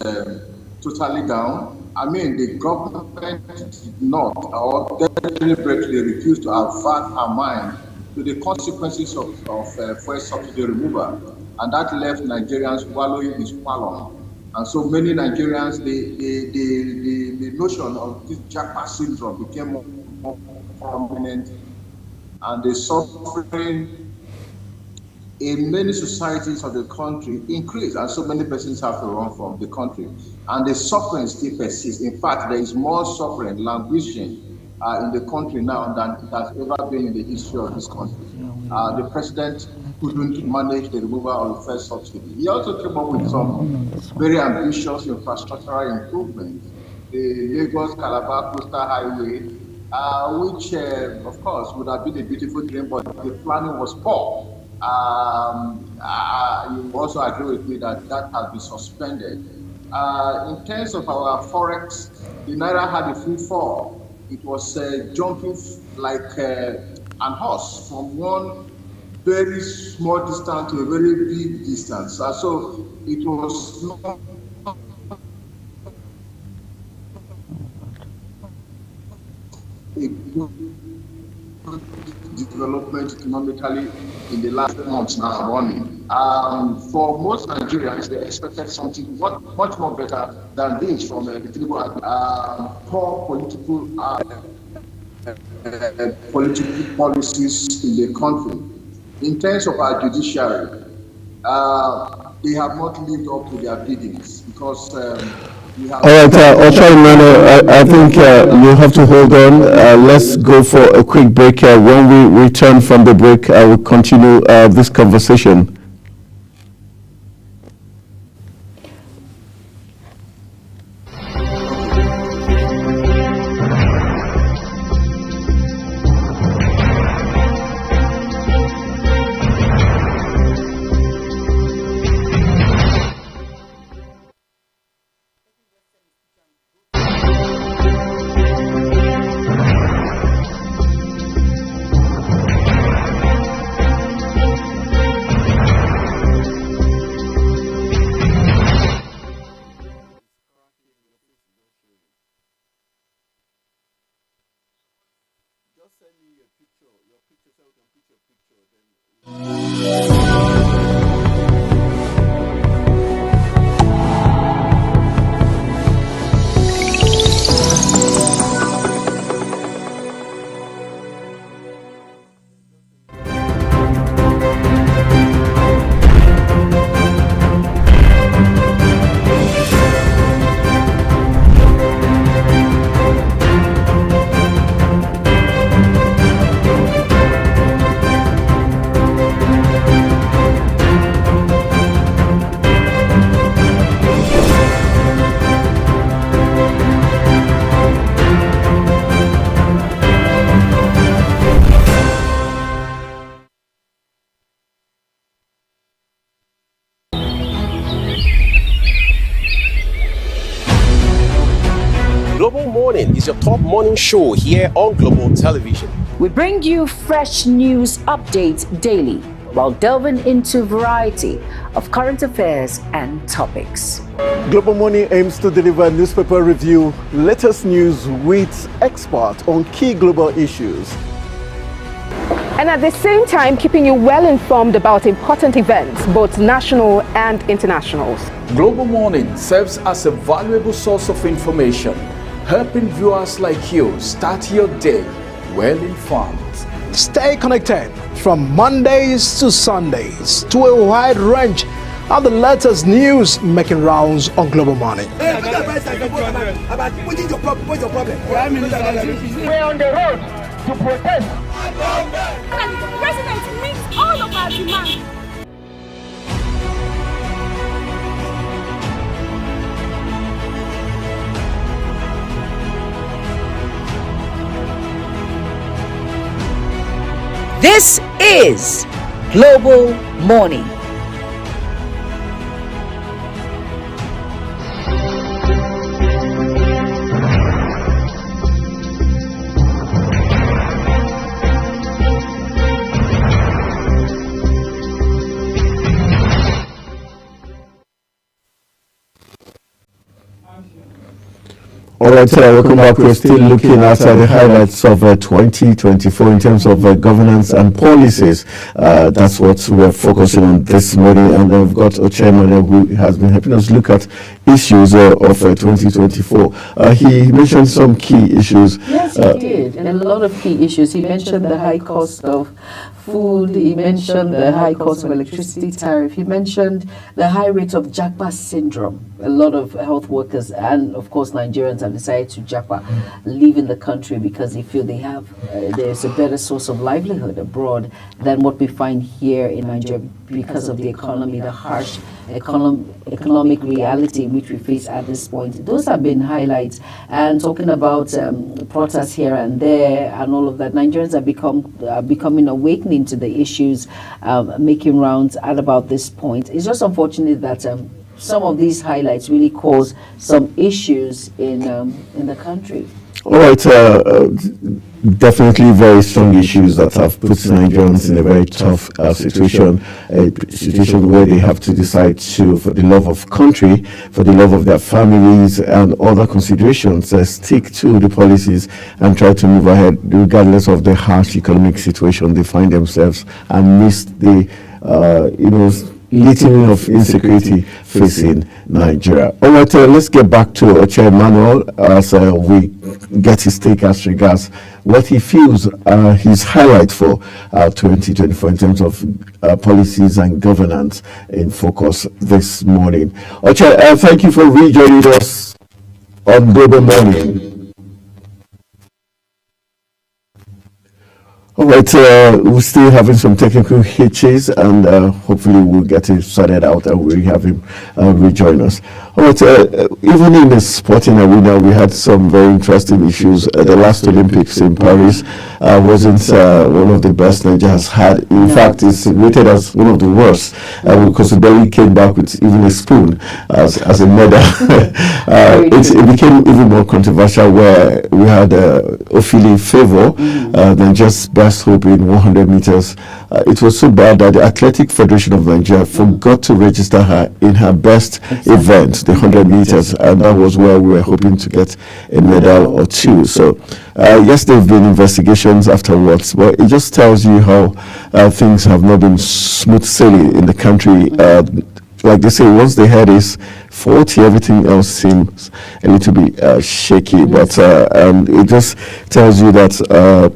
totally down. I mean, the government did not or deliberately refused to avert our mind to the consequences of fuel subsidy removal. And that left Nigerians wallowing in squalor. And so many Nigerians, the notion of this jackpot syndrome became more prominent, and the suffering in many societies of the country increased, and so many persons have to run from the country. And the suffering still persists. In fact, there is more suffering, languishing in the country now than it has ever been in the history of this country. The president couldn't manage the removal of the first subsidy. He also came up with some very ambitious infrastructural improvements. The Lagos-Calabar Coastal Highway, which, of course, would have been a beautiful dream, but the planning was poor. You also agree with me that that has been suspended. In terms of our forex, the Naira had a free fall. It was jumping like an horse from one very small distance to a very big distance. So it was not a good development economically in the last months now running. For most Nigerians, they expected something much more better than this from the poor political policies in the country. In terms of our judiciary, they have not lived up to their biddings because we have... All right, Ocha Emmanuel, I think you have to hold on. Let's go for a quick break. When we return from the break, I will continue this conversation. is your top morning show here on Global Television. We bring you fresh news updates daily while delving into a variety of current affairs and topics. Global Morning aims to deliver newspaper review, latest news with experts on key global issues. And at the same time, keeping you well informed about important events, both national and international. Global Morning serves as a valuable source of information, helping viewers like you start your day well informed. Stay connected from Mondays to Sundays to a wide range of the latest news making rounds on Global Morning. We're on the road to protest. The president meets all of our demands. This is Global Morning. All right, welcome back. We're still looking at the highlights of 2024 in terms of governance and policies. That's what we're focusing on this morning. And we've got a chairman who has been helping us look at issues of 2024. He mentioned some key issues. Yes, he did. And a lot of key issues. He mentioned the high cost of food. He mentioned the high cost of electricity tariff. He mentioned the high rate of Japa syndrome. A lot of health workers and, of course, Nigerians have decided to Japa, leaving the country because they feel they have there's a better source of livelihood abroad than what we find here in Nigeria because of the economy, the harsh economic reality which we face at this point. Those have been highlights. And talking about protests here and there and all of that, Nigerians are becoming awakening to the issues, making rounds at about this point. It's just unfortunate that some of these highlights really cause some issues in the country. All right, definitely very strong issues that have put Nigerians in a very tough situation, a situation where they have to decide to, for the love of country, for the love of their families and other considerations, stick to the policies and try to move ahead regardless of the harsh economic situation they find themselves and miss the, litany of insecurity facing Nigeria. All right, let's get back to Chair Emmanuel as we get his take as regards what he feels his highlight for 2024 in terms of policies and governance in focus this morning. Chair, thank you for rejoining us on Global Morning. All right, we're still having some technical hitches, and hopefully we'll get it sorted out and we'll have him rejoin us. All right, even in the sporting arena, we had some very interesting issues. The last Olympics in Paris wasn't one of the best Nigeria has had. In fact, it's rated as one of the worst because it barely came back with even a spoon as a medal. It became even more controversial where we had Ophelia Favour, Nigeria's best hope in 100 meters. It was so bad that the Athletic Federation of Nigeria forgot to register her in her best event, the 100 meters, and that was where we were hoping to get a medal or two. So yes, there have been investigations afterwards, but it just tells you how things have not been smooth sailing in the country. Like they say, once the head is faulty, everything else seems a little bit shaky. But it just tells you that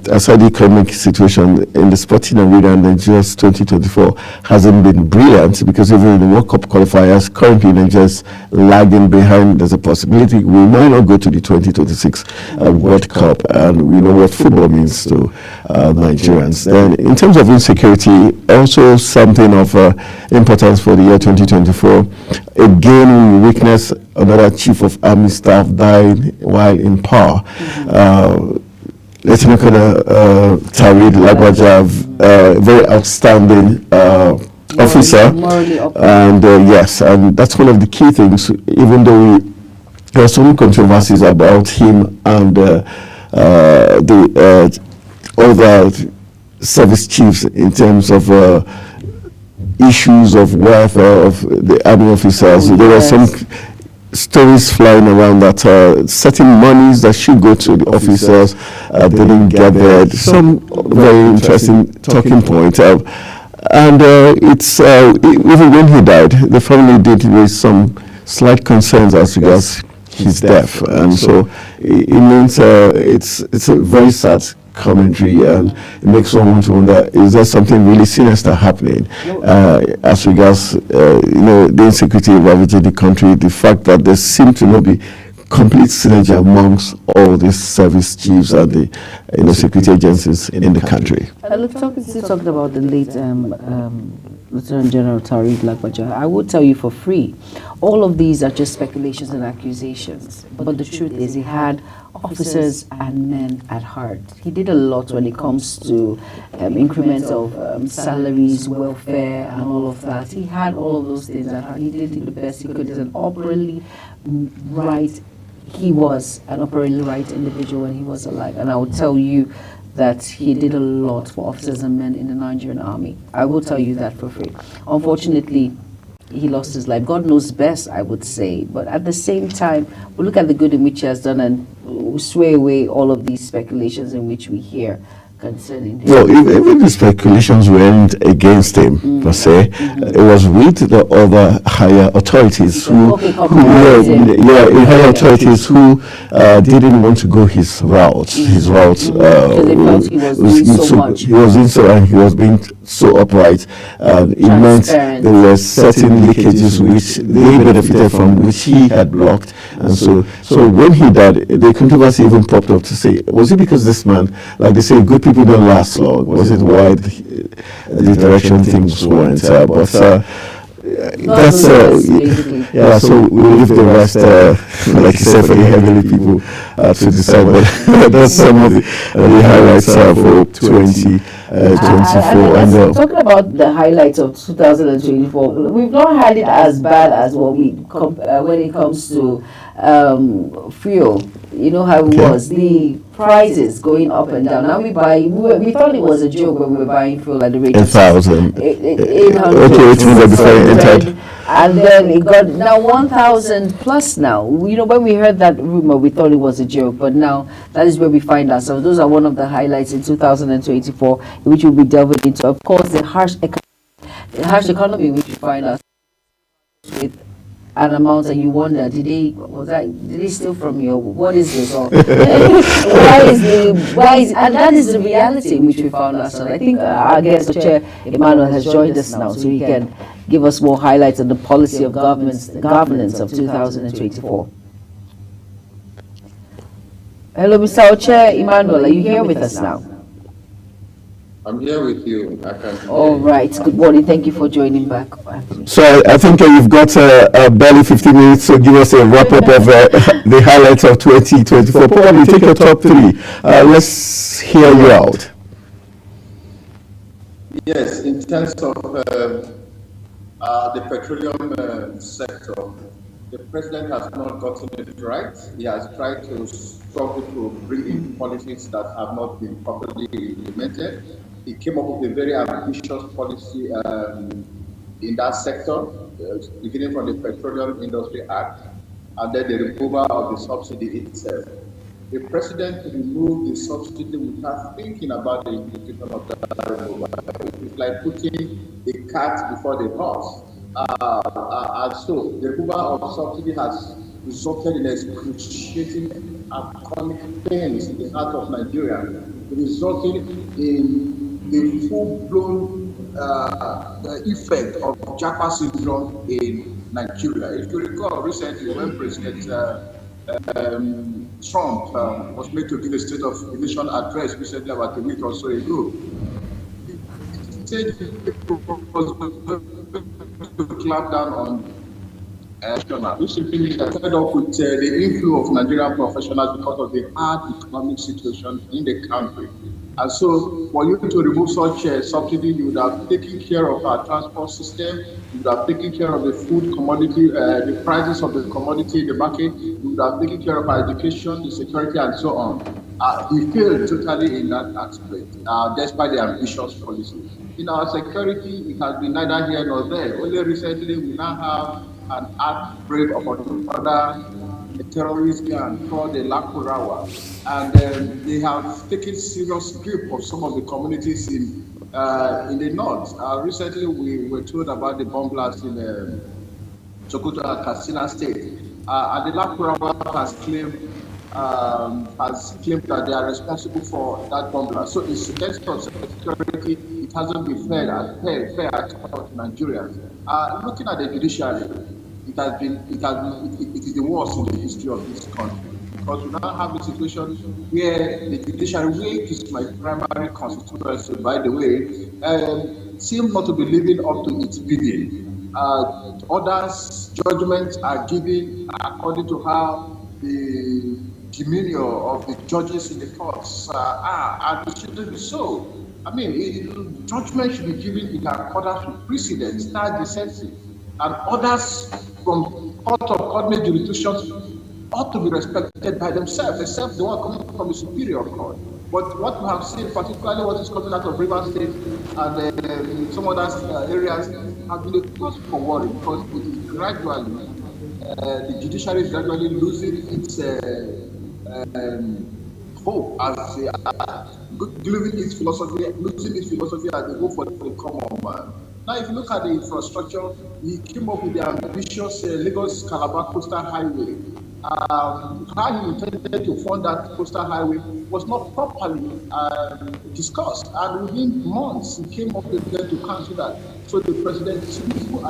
aside the economic situation in the sporting arena, Nigeria's 2024 hasn't been brilliant because even in the World Cup qualifiers, currently Nigeria's lagging behind. There's a possibility we might not go to the 2026 World Cup, and we know what football means to Nigerians. Then, in terms of insecurity, also something of importance for the year 2024. Again, we witness another chief of army staff dying while in power. Lieutenant Colonel Tarid Lagbaja, very outstanding officer, and yes, and that's one of the key things. Even though we there are some controversies about him and the other service chiefs in terms of issues of welfare of the army officers. There were some stories flying around that certain monies that should go to the officers didn't get there. Some very interesting talking point. And it's even when he died, the family did raise some slight concerns as regards his death, and so it means it's a very sad commentary, and it makes one want to wonder: is there something really sinister happening as regards the insecurity ravaging the country? The fact that there seem to not be complete synergy amongst all these service chiefs and the security agencies in the country. Look, talking about the late Lieutenant General Tariq Lagbaja, I would tell you for free, all of these are just speculations and accusations. But the truth is, he had officers and men at heart. He did a lot when it comes to increments of salaries, welfare, and all of that. He had all of those things at heart. He did the best he could. He's an operationally right. He was an operationally right individual when he was alive, and I will tell you that he did a lot for officers and men in the Nigerian army. I will tell you that for free. Unfortunately, he lost his life. God knows best, I would say. But at the same time, we look at the good in which he has done and we sway away all of these speculations in which we hear concerning him. Well, even the speculations weren't against him, per se. It was with the other higher authorities who didn't want to go his route. His route he was being so upright. It meant there were certain leakages which they benefited from, which he had blocked. And so when he died, the controversy even popped up to say, was it because this man, like they say, good people don't last long? Was it why the direction things went? So we'll leave the rest, like you said, for the heavenly people to decide. But that's some of the highlights for 2024. And talking about the highlights of 2024, we've not had it as bad as what when it comes to fuel. You know how it was, the prices going up and down. Now we thought it was a joke when we were buying fuel at the rate of 8,000. 800. And then it got now 1,000 plus now. When we heard that rumor, we thought it was a joke, but now that is where we find ourselves. Those are one of the highlights in 2024, which we'll be delving into. Of course, the harsh economy which we find ourselves with an amount that you wonder, did they steal from you? What is this? And that is the reality in which we found ourselves. I think our guest, the Chair Emmanuel, has joined us now, so he can give us more highlights on the policy of governance of 2024. Hello, Mr. Chair Emmanuel, are you here with us now? I'm here with you. All right. Good morning. Thank you for joining back. So I think you've got barely 15 minutes, so give us a wrap-up of the highlights of 2024. Probably take your top three. Let's hear you out. Yes, in terms of the petroleum sector, the president has not gotten it right. He has tried to struggle to bring in policies that have not been properly implemented. He came up with a very ambitious policy in that sector, beginning from the Petroleum Industry Act, and then the removal of the subsidy itself. The president removed the subsidy without thinking about the implication of that removal. It's like putting the cat before the horse. And so the removal of subsidy has resulted in excruciating economic pains in the heart of Nigeria, resulting in the full-blown effect of Japa syndrome in Nigeria. If you recall, recently when President Trump was made to give a State of the Nation address recently about a week or so ago, he said he was to clamp down on which simply means that fed up with the inflow of Nigerian professionals because of the hard economic situation in the country. And so, for you to remove such a subsidy, you would have taken care of our transport system, you would have taken care of the food commodity, the prices of the commodity in the market, you would have taken care of our education, the security, and so on. He failed totally in that aspect, despite the ambitious policy. In our security, it has been neither here nor there. Only recently, we now have an outbreak of another terrorist gang called the Lakurawa, and they have taken serious grip of some of the communities in the north. Recently, we were told about the bomb blast in Sokoto and Katsina State, and the Lakurawa has claimed that they are responsible for that bomb blast. So, in terms of security, it hasn't been fair at all to Nigerians. Looking at the judiciary, it is the worst in the history of this country, because we now have a situation where the judiciary, which is my primary constituency, by the way, seems not to be living up to its bidding. Others' judgments are given according to how the demeanor of the judges in the courts are, and it shouldn't be so. I mean, judgment should be given in accordance with precedent, style decency, and others from court-of-court jurisdictions ought to be respected by themselves, except the one coming from the superior court. But what we have seen, particularly what is coming out of Rivers State and some other areas, have been a cause for worry, because it is gradually, the judiciary is gradually losing its hope as losing its philosophy as they go for the common man. Now, if you look at the infrastructure, he came up with the ambitious Lagos-Calabar Coastal Highway. How he intended to fund that coastal highway was not properly discussed, and within months he came up with them to cancel that. So the president's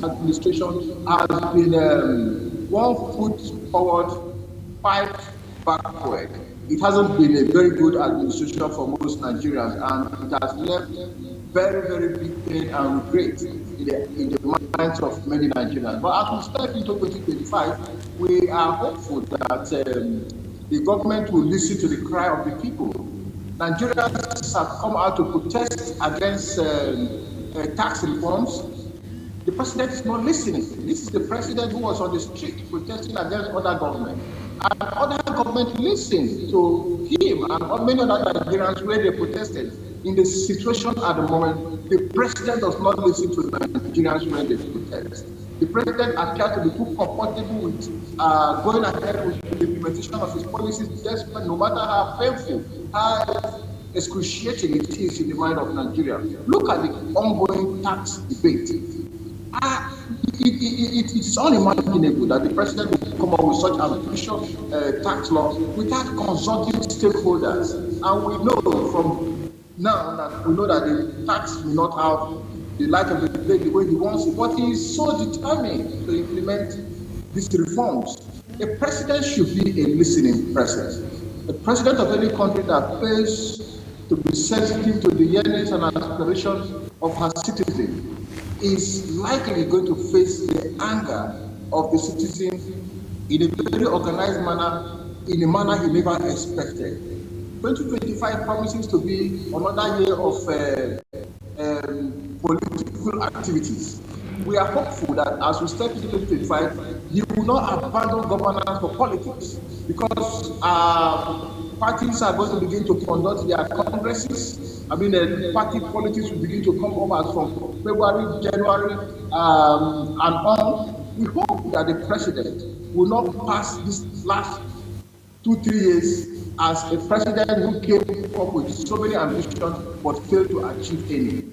administration has been 1 foot forward, 5 backward. It hasn't been a very good administration for most Nigerians, and it has left very, very big pain and regret in the minds of many Nigerians. But as we step into 2025, we are hopeful that the government will listen to the cry of the people. Nigerians have come out to protest against tax reforms. The president is not listening. This is the president who was on the street protesting against other government. And other government listened to him and many other Nigerians where they protested. In the situation at the moment, the president does not listen to the Nigerians when they protest. The president appears to be too comfortable with going ahead with the implementation of his policies, despite no matter how painful, how excruciating it is in the mind of Nigerians. Look at the ongoing tax debate. It is unimaginable that the president will come up with such ambitious tax laws without consulting stakeholders. And we know from now that the tax will not have the light of the day the way he wants it, but he is so determined to implement these reforms. A president should be a listening president. A president of any country that fails to be sensitive to the yearnings and aspirations of her citizens is likely going to face the anger of the citizens in a very organized manner, in a manner he never expected. 2025 promises to be another year of political activities. We are hopeful that as we step into 2025, he will not abandon governance for politics, because parties are going to begin to conduct their congresses. Party politics will begin to come over from February, January, and on. We hope that the president will not pass this last 2-3 years as a president who came up with so many ambitions but failed to achieve any.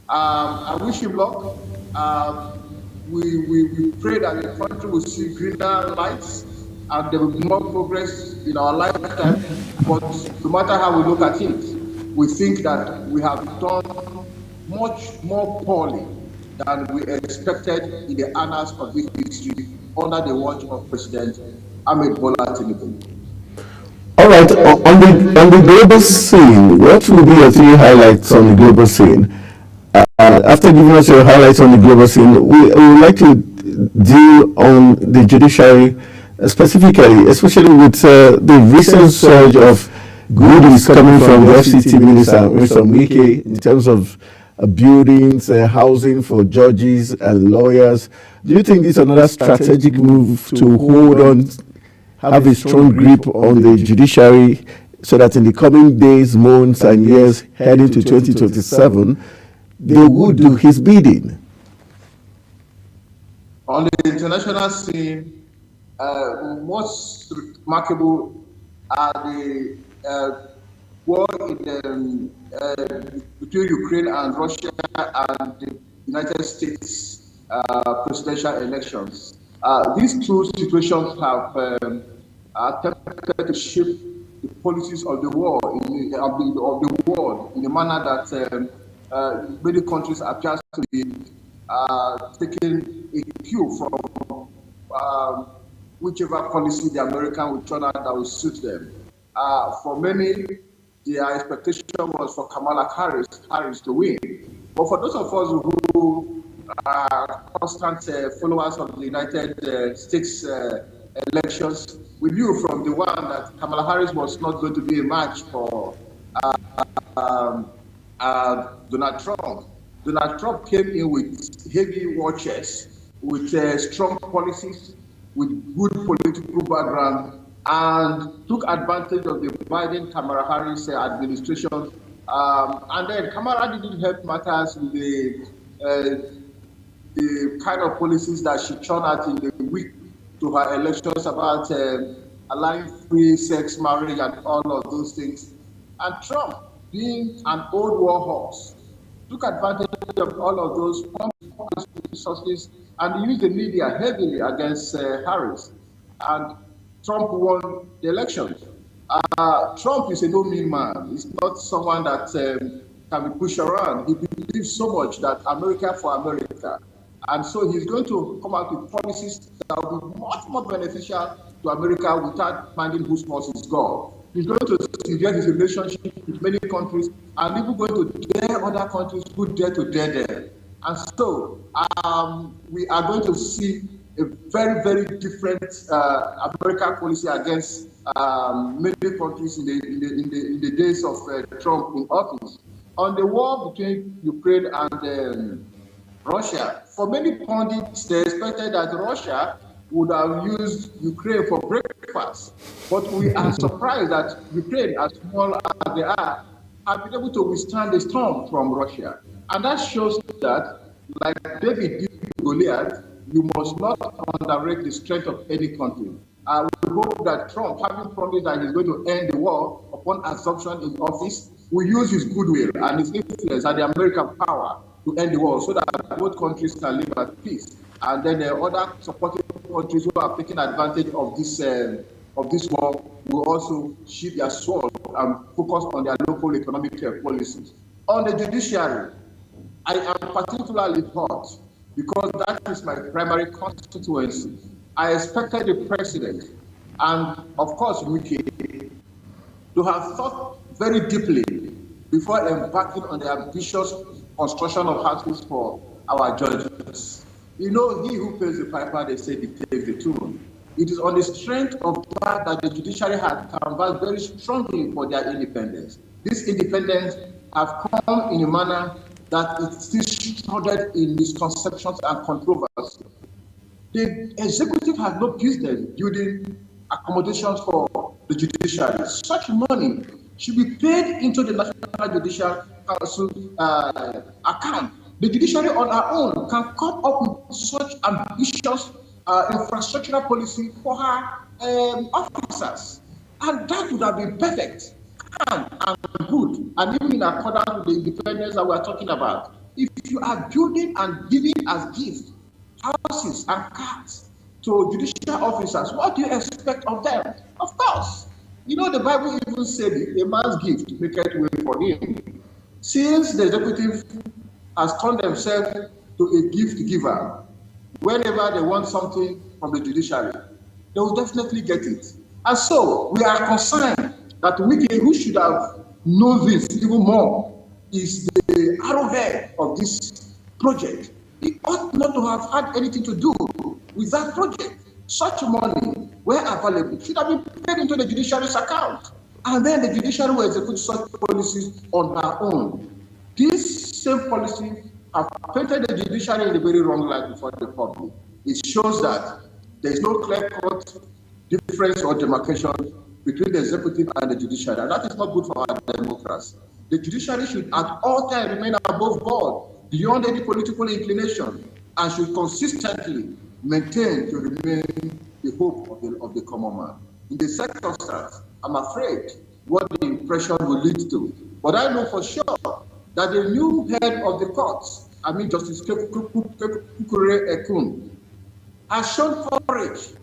I wish him luck. We pray that the country will see greener lights and there will be more progress in our lifetime. But no matter how we look at it, we think that we have done much more poorly than we expected in the annals of this history under the watch of President Ahmed Bola Tinubu. All right, on the global scene, what will be your 3 highlights on the global scene? After giving us your highlights on the global scene, we would like to deal on the judiciary specifically, especially with the recent surge of good is coming from the FCT Minister, Mr. Wike, in terms of buildings, housing for judges and lawyers. Do you think this is another strategic move to hold on, have a strong grip on the judiciary, so that in the coming days, months, and years heading to 2027, they would do his bidding? On the international scene, most remarkable are the war between Ukraine and Russia and the United States presidential elections. These two situations have attempted to shape the policies of the world in a manner that many countries appear to be taking a cue from whichever policy the American will turn out that will suit them. For many, their expectation was for Kamala Harris to win. But for those of us who are constant followers of the United States elections, we knew from the one that Kamala Harris was not going to be a match for Donald Trump. Donald Trump came in with heavy war chest, with strong policies, with good political background, and took advantage of the Biden-Kamala Harris administration. And then Kamala didn't help matters with the kind of policies that she churned out in the week to her elections about allowing free sex marriage and all of those things. And Trump, being an old war horse, took advantage of all of those resources and used the media heavily against Harris. And Trump won the election. Trump is a no-mean man. He's not someone that can be pushed around. He believes so much that America for America. And so he's going to come out with policies that will be much more beneficial to America without minding whose horse is God. He's going to severe his relationship with many countries and even going to dare other countries who dare to dare them. And so we are going to see a very, very different American policy against many countries in the days of Trump in office. On the war between Ukraine and Russia, for many pundits, they expected that Russia would have used Ukraine for breakfast. But we are surprised that Ukraine, as small as they are, have been able to withstand the storm from Russia. And that shows that, like David did Goliath, you must not underrate the strength of any country. We hope that Trump, having promised that he's going to end the war upon assumption in office, will use his goodwill and his influence and the American power to end the war so that both countries can live at peace. And then other supporting countries who are taking advantage of this war will also sheathe their sword and focus on their local economic policies. On the judiciary, I am particularly hot because that is my primary constituency. I expected the president and, of course, Wike to have thought very deeply before embarking on the ambitious construction of houses for our judges. You know, he who pays the piper, they say, dictates the tune. It is on the strength of that the judiciary had canvassed very strongly for their independence. This independence have come in a manner that is still shrouded in misconceptions and controversy. The executive has no business building accommodations for the judiciary. Such money should be paid into the National Judicial Council account. The judiciary on our own can come up with such ambitious infrastructural policy for her officers. And that would have been perfect, calm, and good, and even in accordance with the independence that we are talking about. If you are building and giving as gifts houses and cars to judicial officers, what do you expect of them? Of course. You know, the Bible even said a man's gift maketh way for him. Since the executive has turned themselves to a gift giver, whenever they want something from the judiciary, they will definitely get it. And so we are concerned that Wike, who should have known this even more, is the arrowhead of this project. He ought not to have had anything to do with that project. Such money, where available, should have been paid into the judiciary's account. And then the judiciary will execute such policies on her own. This same policy have painted the judiciary in a very wrong light before the public. It shows that there is no clear-cut difference or demarcation between the executive and the judiciary, and that is not good for our democracy. The judiciary should at all times remain above board, beyond any political inclination, and should consistently maintain to remain the hope of the common man. In the circumstance, I'm afraid what the impression will lead to. But I know for sure that the new head of the courts, Justice Kukure Ekun, has shown courage,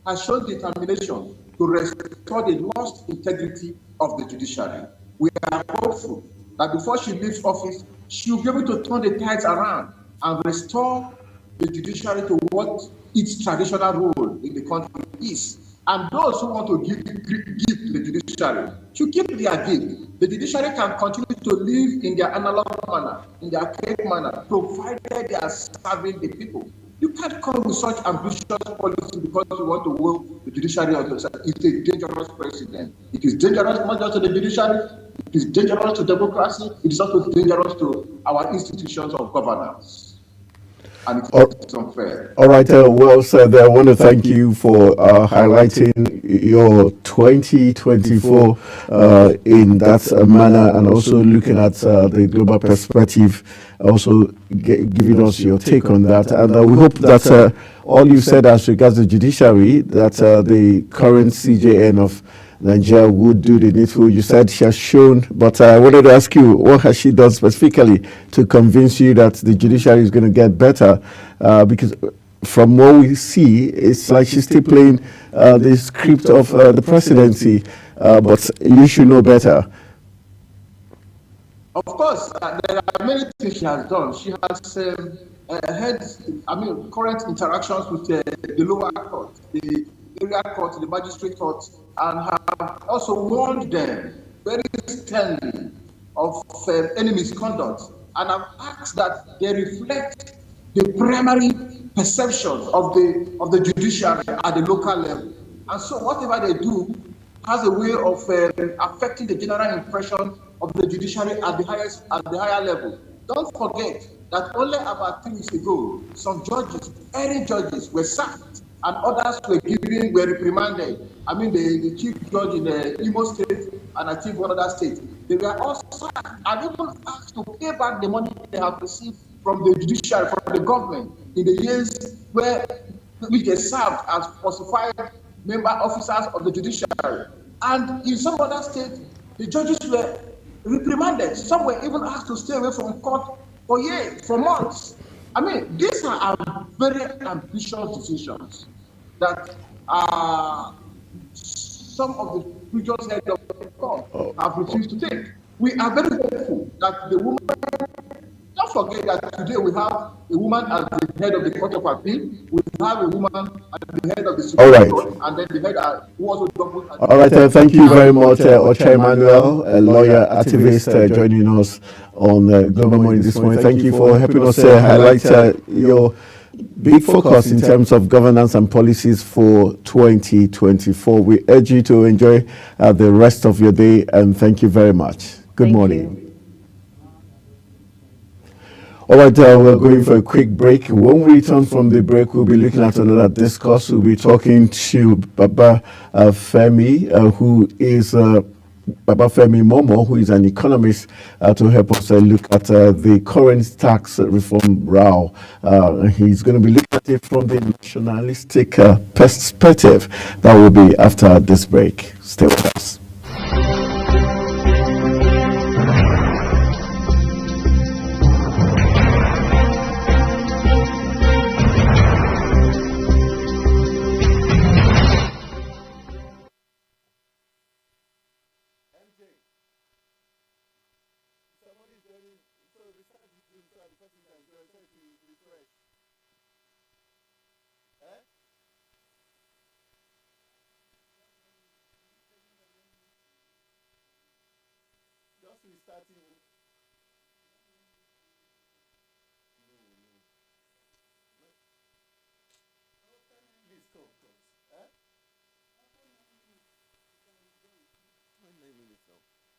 has shown determination to restore the lost integrity of the judiciary. We are hopeful that before she leaves office, she will be able to turn the tides around and restore the judiciary to what its traditional role in the country is. And those who want to give to the judiciary should keep their gift. The judiciary can continue to live in their analog manner, in their archaic manner, provided they are serving the people. You can't come with such ambitious policy because you want to will the judiciary on the side. It's a dangerous precedent. It is dangerous not just to the judiciary, it is dangerous to democracy, it is also dangerous to our institutions of governance. And it's unfair. All right, well said. I want to thank you for highlighting your 2024 in that manner, and also looking at the global perspective, also giving us your take on that. And we hope that all you said as regards the judiciary, that the current CJN of Nigeria would do the needful. You said she has shown, but I wanted to ask you, what has she done specifically to convince you that the judiciary is going to get better? Because from what we see, it's like she's still playing the script of the presidency, but you should know better. Of course, there are many things she has done. She has had, current interactions with the lower court, the area court, the magistrate court, and have also warned them very sternly of any misconduct, and have asked that they reflect the primary perception of the judiciary at the local level. And so whatever they do has a way of affecting the general impression of the judiciary at the higher level. Don't forget that only about 3 weeks ago, some judges, erring judges, were sacked, and others were reprimanded. The chief judge in the Imo State, and I think one other state, they were all sacked and even asked to pay back the money they have received from the judiciary, from the government, in the years which they served as falsified member officers of the judiciary. And in some other states, the judges were reprimanded. Some were even asked to stay away from court for years, for months. These are very ambitious decisions that some of the previous heads of the court have refused to take. We are very hopeful that the woman, don't forget that today we have a woman as the head of the Court of Appeal, we have a woman as the head of the Supreme Court, and then the head who also doubled. All right, thank you very much, Ocha Emmanuel, a lawyer, activist, joining us on Global Morning this morning. Thank you for helping us highlight your big focus in terms of governance and policies for 2024. We urge you to enjoy the rest of your day, and thank you very much. Good morning. All right, we're going for a quick break. When we return from the break, we'll be looking at another discourse. We'll be talking to Baba Femi, who is Baba Femi Momo, who is an economist, to help us look at the current tax reform row. He's going to be looking at it from the nationalistic perspective. That will be after this break. Stay with us.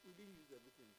we didn't use everything.